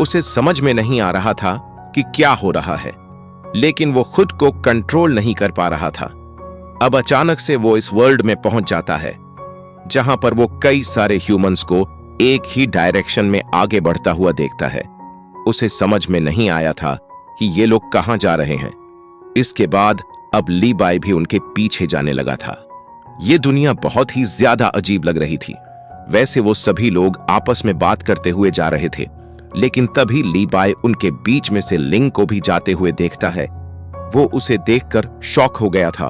उसे समझ में नहीं आ रहा था कि क्या हो रहा है, लेकिन वो खुद को कंट्रोल नहीं कर पा रहा था। अब अचानक से वो इस वर्ल्ड में पहुंच जाता है जहां पर वो कई सारे ह्यूमंस को एक ही डायरेक्शन में आगे बढ़ता हुआ देखता है। उसे समझ में नहीं आया था कि ये लोग कहां जा रहे हैं। इसके बाद अब ली बाय भी उनके पीछे जाने लगा था। ये दुनिया बहुत ही ज्यादा अजीब लग रही थी। वैसे वो सभी लोग आपस में बात करते हुए जा रहे थे, लेकिन तभी ली बाय उनके बीच में से लिंग को भी जाते हुए देखता है। वो उसे देखकर शॉक हो गया था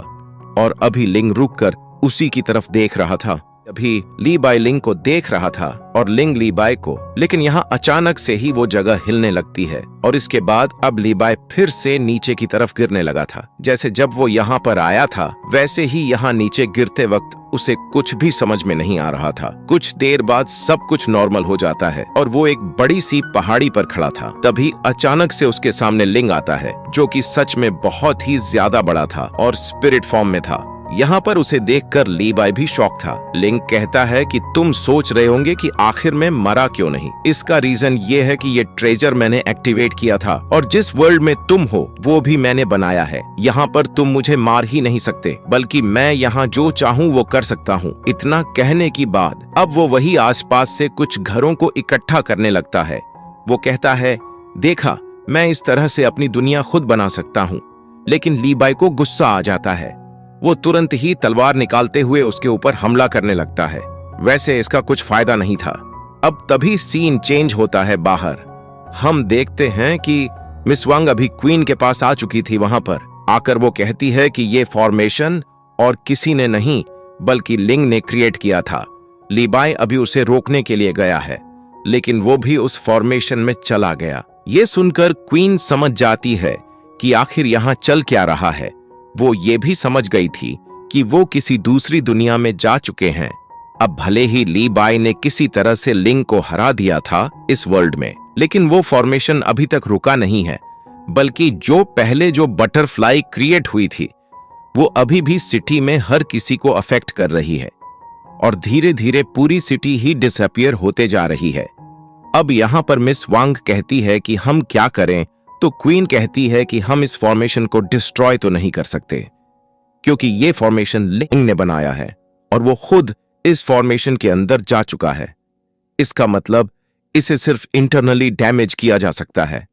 और अभी लिंग रुककर उसी की तरफ देख रहा था। अभी ली बाय लिंग को देख रहा था और लिंग ली बाय को, लेकिन यहाँ अचानक से ही वो जगह हिलने लगती है और इसके बाद अब ली बाय फिर से नीचे की तरफ गिरने लगा था। जैसे जब वो यहाँ पर आया था वैसे ही यहाँ नीचे गिरते वक्त उसे कुछ भी समझ में नहीं आ रहा था। कुछ देर बाद सब कुछ नॉर्मल हो जाता है और वो एक बड़ी सी पहाड़ी पर खड़ा था। तभी अचानक से उसके सामने लिंग आता है जो कि सच में बहुत ही ज्यादा बड़ा था और स्पिरिट फॉर्म में था। यहाँ पर उसे देखकर ली बाय भी शॉक था। लिंग कहता है कि तुम सोच रहे होंगे कि आखिर में मरा क्यों नहीं। इसका रीजन ये है कि ये ट्रेजर मैंने एक्टिवेट किया था और जिस वर्ल्ड में तुम हो वो भी मैंने बनाया है। यहाँ पर तुम मुझे मार ही नहीं सकते, बल्कि मैं यहाँ जो चाहूँ वो कर सकता हूँ। इतना कहने की बाद अब वो वही आसपास से कुछ घरों को इकट्ठा करने लगता है। वो कहता है, देखा, मैं इस तरह से अपनी दुनिया खुद बना सकता हूँ। लेकिन ली बाय को गुस्सा आ जाता है। वो तुरंत ही तलवार निकालते हुए उसके ऊपर हमला करने लगता है। वैसे इसका कुछ फायदा नहीं था। अब तभी सीन चेंज होता है। बाहर हम देखते हैं कि मिस वांग अभी क्वीन के पास आ चुकी थी। वहां पर आकर वो कहती है कि ये फॉर्मेशन और किसी ने नहीं बल्कि लिंग ने क्रिएट किया था। ली बाय अभी उसे रोकने के लिए गया है, लेकिन वो भी उस फॉर्मेशन में चला गया। ये सुनकर क्वीन समझ जाती है कि आखिर यहाँ चल क्या रहा है। वो ये भी समझ गई थी कि वो किसी दूसरी दुनिया में जा चुके हैं। अब भले ही ली बाय ने किसी तरह से लिंग को हरा दिया था इस वर्ल्ड में, लेकिन वो फॉर्मेशन अभी तक रुका नहीं है, बल्कि जो पहले जो बटरफ्लाई क्रिएट हुई थी वो अभी भी सिटी में हर किसी को अफेक्ट कर रही है और धीरे धीरे पूरी सिटी ही डिसअपियर होते जा रही है। अब यहां पर मिस वांग कहती है कि हम क्या करें, तो क्वीन कहती है कि हम इस फॉर्मेशन को डिस्ट्रॉय तो नहीं कर सकते, क्योंकि ये फॉर्मेशन लिंग ने बनाया है और वो खुद इस फॉर्मेशन के अंदर जा चुका है। इसका मतलब इसे सिर्फ इंटरनली डैमेज किया जा सकता है।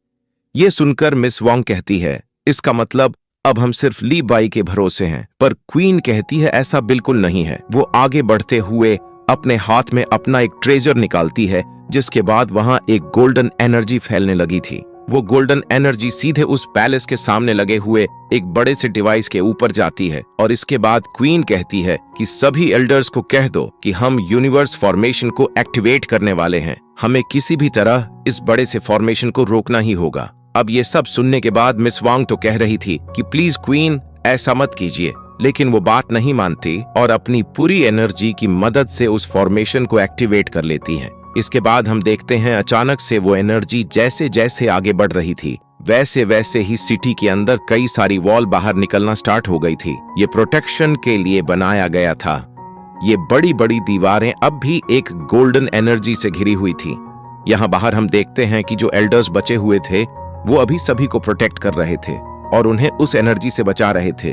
ये सुनकर मिस वांग कहती है, इसका मतलब अब हम सिर्फ ली बाय के भरोसे हैं। पर क्वीन कहती है ऐसा बिल्कुल नहीं है। वो आगे बढ़ते हुए अपने हाथ में अपना एक ट्रेजर निकालती है, जिसके बाद वहां एक गोल्डन एनर्जी फैलने लगी थी। वो गोल्डन एनर्जी सीधे उस पैलेस के सामने लगे हुए एक बड़े से डिवाइस के ऊपर जाती है और इसके बाद क्वीन कहती है कि सभी एल्डर्स को कह दो कि हम यूनिवर्स फॉर्मेशन को एक्टिवेट करने वाले हैं। हमें किसी भी तरह इस बड़े से फॉर्मेशन को रोकना ही होगा। अब ये सब सुनने के बाद मिस वांग तो कह रही थी कि प्लीज क्वीन ऐसा मत कीजिए, लेकिन वो बात नहीं मानती और अपनी पूरी एनर्जी की मदद से उस फॉर्मेशन को एक्टिवेट कर लेती है। इसके बाद हम देखते हैं अचानक से वो एनर्जी जैसे जैसे आगे बढ़ रही थी वैसे वैसे ही सिटी के अंदर कई सारी वॉल बाहर निकलना स्टार्ट हो गई थी। ये प्रोटेक्शन के लिए बनाया गया था। ये बड़ी बड़ी दीवारें अब भी एक गोल्डन एनर्जी से घिरी हुई थी। यहाँ बाहर हम देखते हैं कि जो एल्डर्स बचे हुए थे वो अभी सभी को प्रोटेक्ट कर रहे थे और उन्हें उस एनर्जी से बचा रहे थे।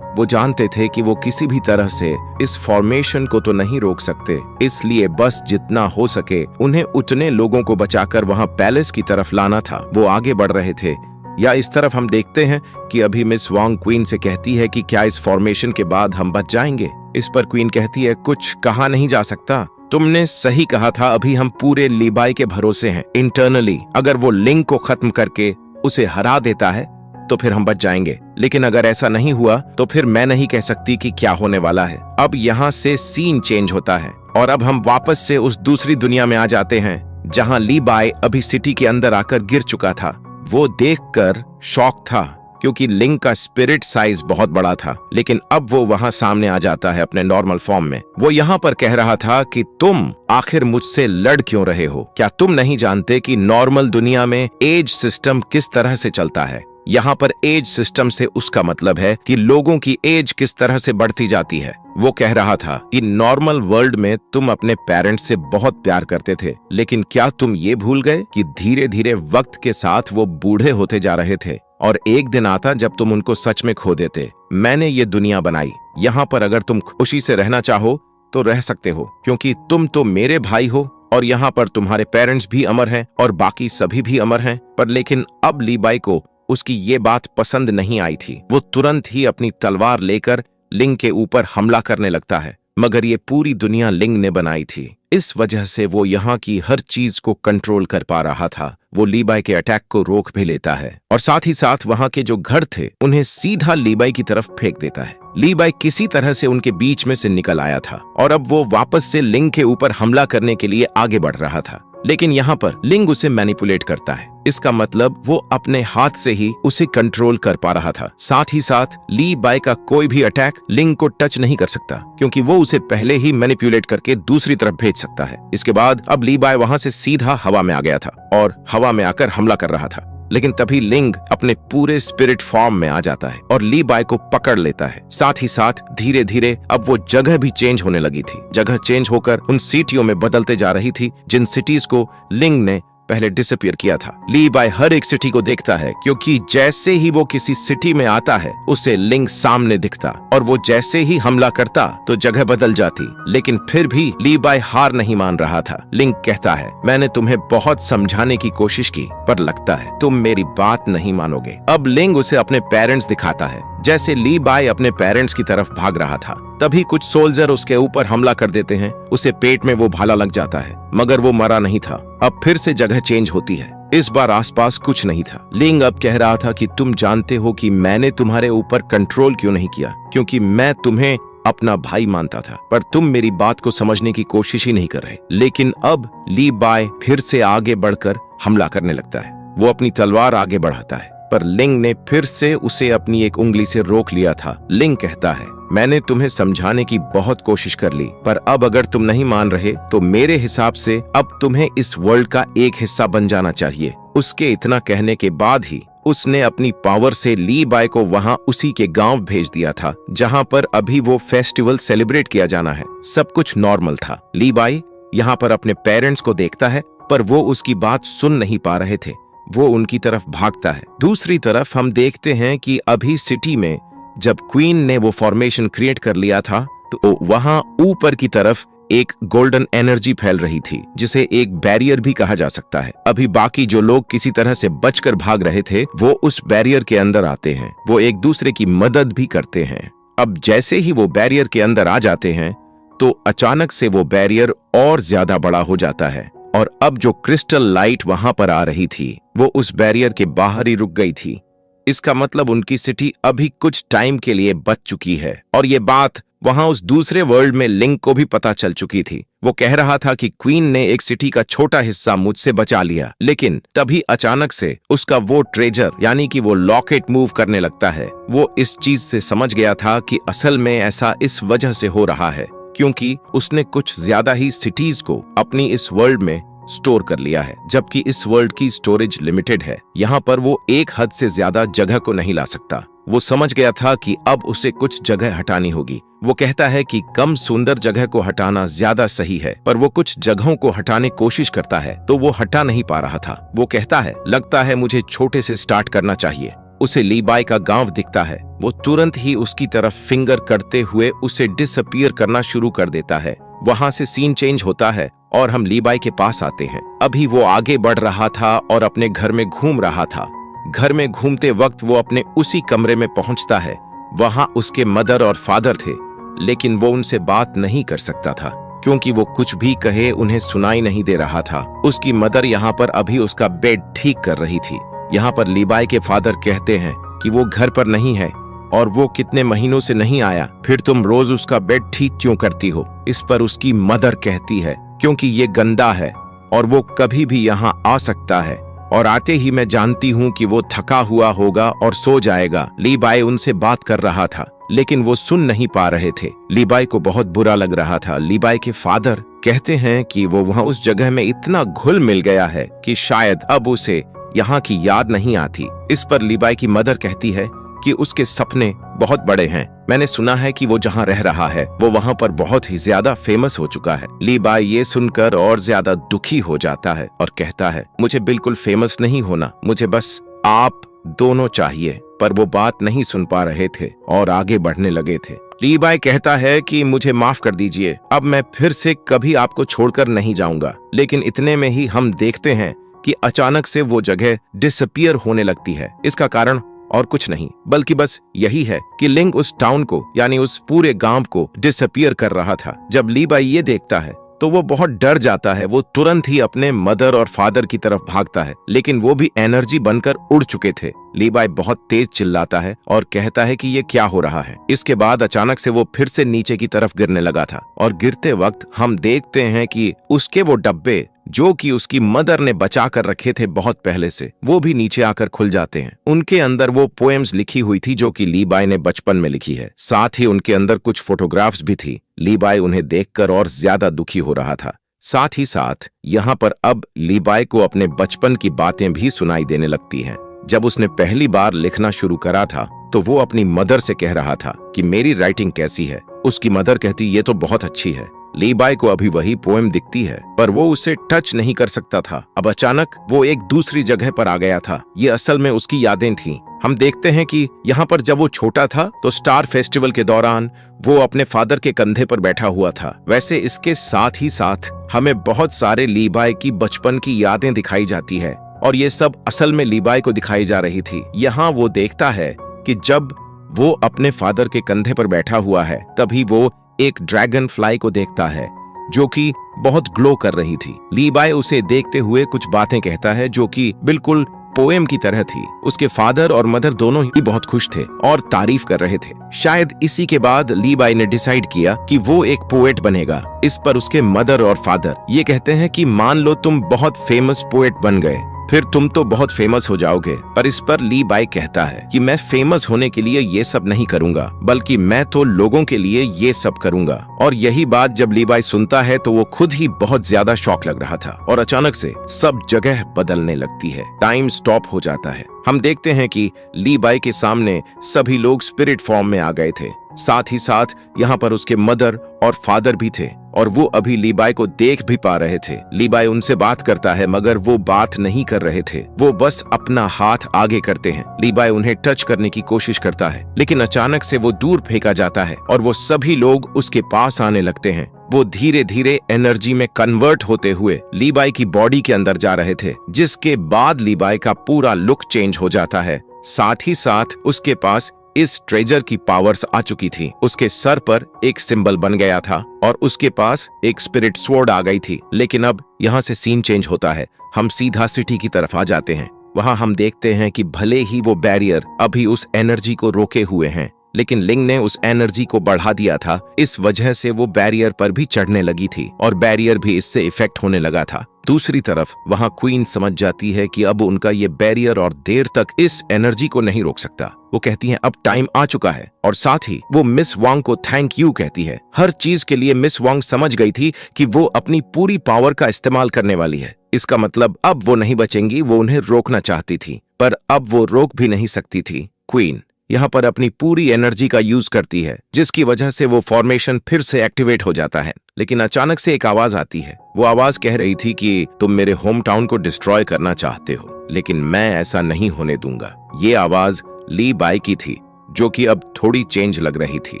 वो जानते थे कि वो किसी भी तरह से इस फॉर्मेशन को तो नहीं रोक सकते, इसलिए बस जितना हो सके उन्हें उतने लोगों को बचाकर वहां पैलेस की तरफ लाना था। वो आगे बढ़ रहे थे। या इस तरफ हम देखते हैं कि अभी मिस वांग क्वीन से कहती है कि क्या इस फॉर्मेशन के बाद हम बच जाएंगे। इस पर क्वीन कहती है कुछ कहा नहीं जा सकता, तुमने सही कहा था, अभी हम पूरे लीबाई के भरोसे हैं। इंटरनली अगर वो लिंग को खत्म करके उसे हरा देता है तो फिर हम बच जाएंगे, लेकिन अगर ऐसा नहीं हुआ तो फिर मैं नहीं कह सकती कि क्या होने वाला है। अब यहाँ से सीन चेंज होता है और अब हम वापस से उस दूसरी दुनिया में आ जाते हैं जहाँ लीबाई अभी सिटी के अंदर आकर गिर चुका था। वो देखकर शॉक था क्योंकि लिंग का स्पिरिट साइज बहुत बड़ा था, लेकिन अब वो वहां सामने आ जाता है अपने नॉर्मल फॉर्म में। वो यहाँ पर कह रहा था कि तुम आखिर मुझसे लड़ क्यों रहे हो? क्या तुम नहीं जानते कि नॉर्मल दुनिया में एज सिस्टम किस तरह से चलता है? यहाँ पर एज सिस्टम से उसका मतलब है कि लोगों की एज किस तरह से बढ़ती जाती है। वो कह रहा था कि नॉर्मल वर्ल्ड में तुम अपने पेरेंट्स से बहुत प्यार करते थे, लेकिन क्या तुम ये भूल गए कि धीरे धीरे वक्त के साथ वो बूढ़े होते जा रहे थे और एक दिन आता जब तुम उनको सच में खो देते। मैंने ये दुनिया बनाई, यहाँ पर अगर तुम खुशी से रहना चाहो तो रह सकते हो, क्योंकि तुम तो मेरे भाई हो और यहाँ पर तुम्हारे पेरेंट्स भी अमर हैं और बाकी सभी भी अमर हैं। पर लेकिन अब लीबाई को उसकी ये बात पसंद नहीं आई थी। वो तुरंत ही अपनी तलवार लेकर लिंग के ऊपर हमला करने लगता है, मगर ये पूरी दुनिया लिंग ने बनाई थी। इस वजह से वो यहाँ की हर चीज को कंट्रोल कर पा रहा था। वो लीबाई के अटैक को रोक भी लेता है और साथ ही साथ वहाँ के जो घर थे उन्हें सीधा लीबाई की तरफ फेंक देता है। लीबाई किसी तरह से उनके बीच में से निकल आया था और अब वो वापस से लिंग के ऊपर हमला करने के लिए आगे बढ़ रहा था, लेकिन यहाँ पर लिंग उसे मैनिपुलेट करता है। इसका मतलब वो अपने हाथ से ही उसे कंट्रोल कर पा रहा था। साथ ही साथ लीबाई का कोई भी अटैक लिंग को टच नहीं कर सकता, क्योंकि वो उसे पहले ही मैनिपुलेट करके दूसरी तरफ भेज सकता है। इसके बाद अब लीबाई वहां से सीधा हवा में आ गया था और हवा में आकर हमला कर रहा था, लेकिन तभी लिंग अपने पूरे स्पिरिट फॉर्म में आ जाता है और लीबाई को पकड़ लेता है। साथ ही साथ धीरे धीरे अब वो जगह भी चेंज होने लगी थी। जगह चेंज होकर उन सिटियों में बदलते जा रही थी जिन सिटीज को लिंग ने पहले डिसअपीयर किया था। लीबाई हर एक सिटी को देखता है, क्योंकि जैसे ही वो किसी सिटी में आता है उसे लिंग सामने दिखता और वो जैसे ही हमला करता तो जगह बदल जाती, लेकिन फिर भी लीबाई हार नहीं मान रहा था। लिंग कहता है, मैंने तुम्हें बहुत समझाने की कोशिश की, पर लगता है तुम मेरी बात नहीं मानोगे। अब लिंग उसे अपने पेरेंट्स दिखाता है। जैसे लीबाई अपने पेरेंट्स की तरफ भाग रहा था, तभी कुछ सोल्जर उसके ऊपर हमला कर देते हैं। उसे पेट में वो भाला लग जाता है, मगर वो मरा नहीं था। अब फिर से जगह चेंज होती है। इस बार आसपास कुछ नहीं था। लिंग अब कह रहा था कि तुम जानते हो कि मैंने तुम्हारे ऊपर कंट्रोल क्यों नहीं किया, क्योंकि मैं तुम्हें अपना भाई मानता था, पर तुम मेरी बात को समझने की कोशिश ही नहीं कर रहे। लेकिन अब लीबाई फिर से आगे बढ़कर हमला करने लगता है। वो अपनी तलवार आगे बढ़ाता है, पर लिंग ने फिर से उसे अपनी एक उंगली से रोक लिया था। लिंग कहता है, मैंने तुम्हें समझाने की बहुत कोशिश कर ली, पर अब अगर तुम नहीं मान रहे तो मेरे हिसाब से अब तुम्हें इस वर्ल्ड का एक हिस्सा बन जाना चाहिए। उसके इतना कहने के बाद ही उसने अपनी पावर से लीबाई को वहां उसी के गांव भेज दिया था जहां पर अभी वो फेस्टिवल सेलिब्रेट किया जाना है। सब कुछ नॉर्मल था। लीबाई यहाँ पर अपने पेरेंट्स को देखता है, पर वो उसकी बात सुन नहीं पा रहे थे। वो उनकी तरफ भागता है। दूसरी तरफ हम देखते हैं कि अभी सिटी में जब क्वीन ने वो फॉर्मेशन क्रिएट कर लिया था तो वहां ऊपर की तरफ एक गोल्डन एनर्जी फैल रही थी, जिसे एक बैरियर भी कहा जा सकता है। अभी बाकी जो लोग किसी तरह से बचकर भाग रहे थे वो उस बैरियर के अंदर आते हैं। वो एक दूसरे की मदद भी करते हैं। अब जैसे ही वो बैरियर के अंदर आ जाते हैं तो अचानक से वो बैरियर और ज्यादा बड़ा हो जाता है और अब जो क्रिस्टल लाइट वहां पर आ रही थी वो उस बैरियर के बाहर ही रुक गई थी। इसका मतलब उनकी सिटी अभी कुछ टाइम के लिए बच चुकी है और ये बात वहां उस दूसरे वर्ल्ड में लिंक को भी पता चल चुकी थी। वो कह रहा था कि क्वीन ने एक सिटी का छोटा हिस्सा मुझसे बचा लिया, लेकिन तभी अचानक से उसका वो ट्रेजर यानी कि वो लॉकेट मूव करने लगता है। वो इस चीज से समझ गया था कि असल में ऐसा इस वजह से हो रहा है क्योंकि उसने कुछ ज्यादा ही सिटीज को अपनी इस वर्ल्ड में स्टोर कर लिया है, जबकि इस वर्ल्ड की स्टोरेज लिमिटेड है। यहाँ पर वो एक हद से ज्यादा जगह को नहीं ला सकता। वो समझ गया था कि अब उसे कुछ जगह हटानी होगी। वो कहता है कि कम सुंदर जगह को हटाना ज्यादा सही है, पर वो कुछ जगहों को हटाने कोशिश करता है तो वो हटा नहीं पा रहा था। वो कहता है, लगता है मुझे छोटे से स्टार्ट करना चाहिए। उसे लीबाई का गांव दिखता है। वो तुरंत ही उसकी तरफ फिंगर करते हुए उसे डिसअपीयर करना शुरू कर देता है। वहां से सीन चेंज होता है और हम लीबाई के पास आते हैं। अभी वो आगे बढ़ रहा था और अपने घर में घूम रहा था। घर में घूमते वक्त वो अपने उसी कमरे में पहुंचता है। वहां उसके मदर और फादर थे, लेकिन वो उनसे बात नहीं कर सकता था क्योंकि वो कुछ भी कहे उन्हें सुनाई नहीं दे रहा था। उसकी मदर यहाँ पर अभी उसका बेड ठीक कर रही थी। यहाँ पर लीबाई के फादर कहते हैं कि वो घर पर नहीं है और वो कितने महीनों से नहीं आया, फिर तुम रोज उसका बेड ठीक क्यों करती हो? इस पर उसकी मदर कहती है, क्योंकि ये गंदा है और वो कभी भी यहाँ आ सकता है और आते ही मैं जानती हूँ कि वो थका हुआ होगा और सो जाएगा। लीबाई उनसे बात कर रहा था, लेकिन वो सुन नहीं पा रहे थे। लीबाई को बहुत बुरा लग रहा था। लीबाई के फादर कहते हैं कि वो वहाँ उस जगह में इतना घुल मिल गया है कि शायद अब उसे यहाँ की याद नहीं आती। इस पर लीबाई की मदर कहती है कि उसके सपने बहुत बड़े हैं। मैंने सुना है कि वो जहाँ रह रहा है वो वहाँ पर बहुत ही ज्यादा फेमस हो चुका है। लीबाई ये सुनकर और ज्यादा दुखी हो जाता है और कहता है, मुझे बिल्कुल फेमस नहीं होना, मुझे बस आप दोनों चाहिए। पर वो बात नहीं सुन पा रहे थे और आगे बढ़ने लगे थे। लीबाई कहता है कि मुझे माफ कर दीजिए, अब मैं फिर से कभी आपको छोड़कर नहीं जाऊंगा। लेकिन इतने में ही हम देखते हैं कि अचानक से वो जगह डिसअपीयर होने लगती है। इसका कारण और कुछ नहीं बल्कि बस यही है कि लिंक उस टाउन को यानी उस पूरे गांव को डिसअपीयर कर रहा था। जब लीबाई ये देखता है तो वो बहुत डर जाता है। वो तुरंत ही अपने मदर और फादर की तरफ भागता है, लेकिन वो भी एनर्जी बनकर उड़ चुके थे। लीबाई बहुत तेज चिल्लाता है और कहता है कि ये क्या हो रहा है। इसके बाद अचानक से वो फिर से नीचे की तरफ गिरने लगा था और गिरते वक्त हम देखते हैं कि उसके वो डब्बे जो कि उसकी मदर ने बचा कर रखे थे बहुत पहले से, वो भी नीचे आकर खुल जाते हैं। उनके अंदर वो पोएम्स लिखी हुई थी जो कि लीबाई ने बचपन में लिखी है। साथ ही उनके अंदर कुछ फोटोग्राफ्स भी थी। लीबाई उन्हें देखकर और ज्यादा दुखी हो रहा था। साथ ही साथ यहाँ पर अब लीबाई को अपने बचपन की बातें भी सुनाई देने लगती हैं। जब उसने पहली बार लिखना शुरू करा था तो वो अपनी मदर से कह रहा था कि मेरी राइटिंग कैसी है। उसकी मदर कहती, ये तो बहुत अच्छी है। लीबाई को अभी वही पोएम दिखती है, पर वो उसे टच नहीं कर सकता था। अब अचानक वो एक दूसरी जगह पर आ गया था। ये असल में उसकी यादें थीं। हम देखते हैं कि यहाँ पर जब वो छोटा था तो स्टार फेस्टिवल के दौरान वो अपने फादर के कंधे पर बैठा हुआ था। वैसे इसके साथ ही साथ हमें बहुत सारे लीबाई की बचपन की यादें दिखाई जाती है और ये सब असल में लीबाई को दिखाई जा रही थी। यहाँ वो देखता है कि जब वो अपने फादर के कंधे पर बैठा हुआ है तभी वो एक ड्रैगन फ्लाई को देखता है जो कि बहुत ग्लो कर रही थी। लीबाई उसे देखते हुए कुछ बातें कहता है जो कि बिल्कुल पोएम की तरह थी। उसके फादर और मदर दोनों ही बहुत खुश थे और तारीफ कर रहे थे। शायद इसी के बाद लीबाई ने डिसाइड किया कि वो एक पोएट बनेगा। इस पर उसके मदर और फादर ये कहते हैं कि मान लो तुम बहुत फेमस पोएट बन गए, फिर तुम तो बहुत फेमस हो जाओगे। पर इस पर लीबाई कहता है कि मैं फेमस होने के लिए ये सब नहीं करूंगा, बल्कि मैं तो लोगों के लिए ये सब करूंगा। और यही बात जब लीबाई सुनता है तो वो खुद ही बहुत ज्यादा शॉक लग रहा था और अचानक से सब जगह बदलने लगती है। टाइम स्टॉप हो जाता है। हम देखते हैं कि लीबाई के सामने सभी लोग स्पिरिट फॉर्म में आ गए थे। साथ ही साथ यहाँ पर उसके मदर और फादर भी थे और वो अभी लीबाई को देख भी पा रहे थे। लीबाई उनसे बात करता है मगर वो बात नहीं कर रहे थे। वो बस अपना हाथ आगे करते हैं। लीबाई उन्हें टच करने की कोशिश करता है, लेकिन अचानक से वो दूर फेंका जाता है और वो सभी लोग उसके पास आने लगते हैं। वो धीरे धीरे एनर्जी में कन्वर्ट होते हुए लीबाई की बॉडी के अंदर जा रहे थे, जिसके बाद लीबाई का पूरा लुक चेंज हो जाता है। साथ ही साथ उसके पास इस ट्रेजर की पावर्स आ चुकी थी। उसके सर पर एक सिंबल बन गया था और उसके पास एक स्पिरिट स्वॉर्ड आ गई थी। लेकिन अब यहाँ से सीन चेंज होता है। हम सीधा सिटी की तरफ आ जाते हैं। वहाँ हम देखते हैं कि भले ही वो बैरियर अभी उस एनर्जी को रोके हुए हैं, लेकिन लिंग ने उस एनर्जी को बढ़ा दिया था। इस वजह से वो बैरियर पर भी चढ़ने लगी थी और बैरियर भी इससे इफेक्ट होने लगा था। दूसरी तरफ वहां क्वीन समझ जाती है कि अब उनका ये बैरियर और देर तक इस एनर्जी को नहीं रोक सकता। वो कहती हैं अब टाइम आ चुका है और साथ ही वो मिस वांग को थैंक यू कहती है। हर चीज के लिए मिस वांग समझ गई थी कि वो अपनी पूरी पावर का इस्तेमाल करने वाली है। इसका मतलब अब वो नहीं बचेंगी। वो उन्हें रोकना चाहती थी पर अब वो रोक भी नहीं सकती थी। क्वीन यहाँ पर अपनी पूरी एनर्जी का यूज करती है जिसकी वजह से वो फॉर्मेशन फिर से एक्टिवेट हो जाता है। लेकिन अचानक से एक आवाज आती है। वो आवाज कह रही थी कि तुम मेरे होम टाउन को डिस्ट्रॉय करना चाहते हो लेकिन मैं ऐसा नहीं होने दूंगा। ये आवाज ली बाई की थी जो कि अब थोड़ी चेंज लग रही थी।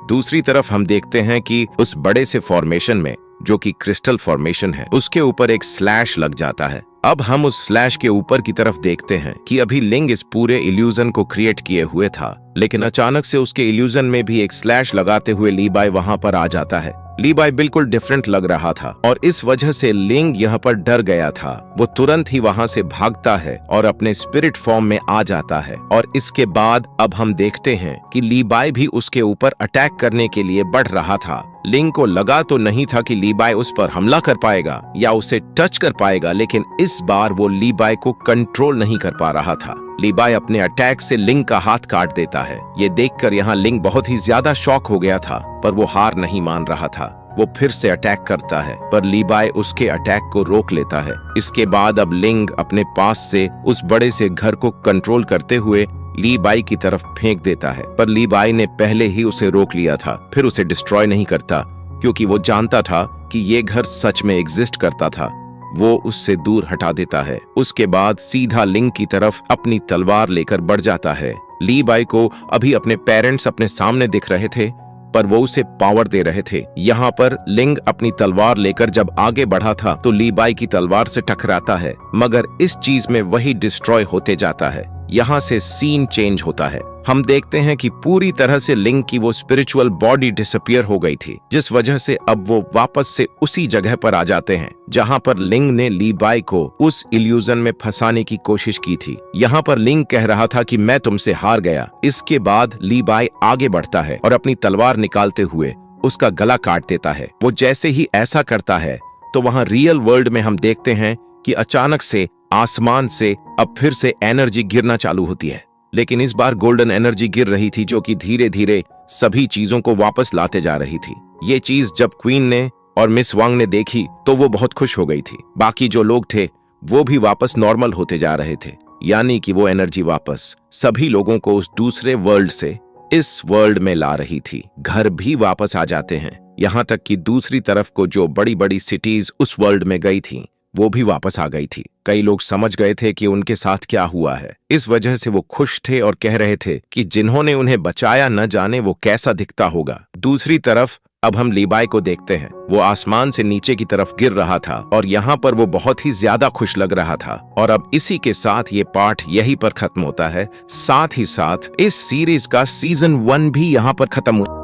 दूसरी तरफ हम देखते हैं कि उस बड़े से फॉर्मेशन में जो कि क्रिस्टल फॉर्मेशन है उसके ऊपर एक स्लैश लग जाता है। अब हम उस स्लैश के ऊपर की तरफ देखते हैं कि अभी लिंग इस पूरे इल्यूजन को क्रिएट किए हुए था लेकिन अचानक से उसके इल्यूजन में भी एक स्लैश लगाते हुए ली बाई वहां पर आ जाता है। ली बाई बिल्कुल डिफरेंट लग रहा था और इस वजह से लिंग यहाँ पर डर गया था। वो तुरंत ही वहां से भागता है और अपने स्पिरिट फॉर्म में आ जाता है और इसके बाद अब हम देखते हैं कि ली बाई भी उसके ऊपर अटैक करने के लिए बढ़ रहा था। लिंग को लगा तो नहीं था कि ली बाई उस पर हमला कर पाएगा या उसे टच कर पाएगा लेकिन इस बार वो ली बाई को कंट्रोल नहीं कर पा रहा था। ली बाई अपने अटैक से लिंग का हाथ काट देता है। ये देखकर यहाँ लिंग बहुत ही ज्यादा शॉक हो गया था पर वो हार नहीं मान रहा था। वो फिर से अटैक करता है पर ली बाई उसके अटैक को रोक लेता है। इसके बाद अब लिंग अपने पास से उस बड़े से घर को कंट्रोल करते हुए ली बाई की तरफ फेंक देता है पर ली बाई ने पहले ही उसे रोक लिया था। फिर उसे डिस्ट्रॉय नहीं करता क्योंकि वो जानता था कि ये घर सच में एग्जिस्ट करता था। वो उससे दूर हटा देता है। उसके बाद सीधा लिंग की तरफ अपनी तलवार लेकर बढ़ जाता है। ली बाई को अभी अपने पेरेंट्स अपने सामने दिख रहे थे पर वो उसे पावर दे रहे थे। यहाँ पर लिंग अपनी तलवार लेकर जब आगे बढ़ा था तो ली बाई की तलवार से टकराता है मगर इस चीज में वही डिस्ट्रॉय होते जाता है। यहाँ से सीन चेंज होता है। हम देखते हैं कि पूरी तरह से लिंग की वो स्पिरिचुअल बॉडी डिसअपियर हो गई थी जिस वजह से अब वो वापस से उसी जगह पर आ जाते हैं जहाँ पर लिंग ने ली बाई को उस इल्यूजन में फंसाने की कोशिश की थी। यहाँ पर लिंग कह रहा था कि मैं तुमसे हार गया। इसके बाद ली बाई आगे बढ़ता है और अपनी तलवार निकालते हुए उसका गला काट देता है। वो जैसे ही ऐसा करता है तो वहाँ रियल वर्ल्ड में हम देखते हैं कि अचानक से आसमान से अब फिर से एनर्जी गिरना चालू होती है लेकिन इस बार गोल्डन एनर्जी गिर रही थी जो कि धीरे धीरे सभी चीजों को वापस लाते जा रही थी। ये चीज जब क्वीन ने और मिस वांग ने देखी तो वो बहुत खुश हो गई थी। बाकी जो लोग थे वो भी वापस नॉर्मल होते जा रहे थे यानी कि वो एनर्जी वापस सभी लोगों को उस दूसरे वर्ल्ड से इस वर्ल्ड में ला रही थी। घर भी वापस आ जाते हैं। यहाँ तक कि दूसरी तरफ को जो बड़ी बड़ी सिटीज उस वर्ल्ड में गई थी वो भी वापस आ गई थी। कई लोग समझ गए थे कि उनके साथ क्या हुआ है। इस वजह से वो खुश थे और कह रहे थे कि जिन्होंने उन्हें बचाया न जाने वो कैसा दिखता होगा। दूसरी तरफ अब हम ली बाई को देखते हैं। वो आसमान से नीचे की तरफ गिर रहा था और यहाँ पर वो बहुत ही ज्यादा खुश लग रहा था। और अब इसी के साथ ये पार्ट यहीं पर खत्म होता है। साथ ही साथ इस सीरीज का सीजन 1 भी यहाँ पर खत्म हुआ।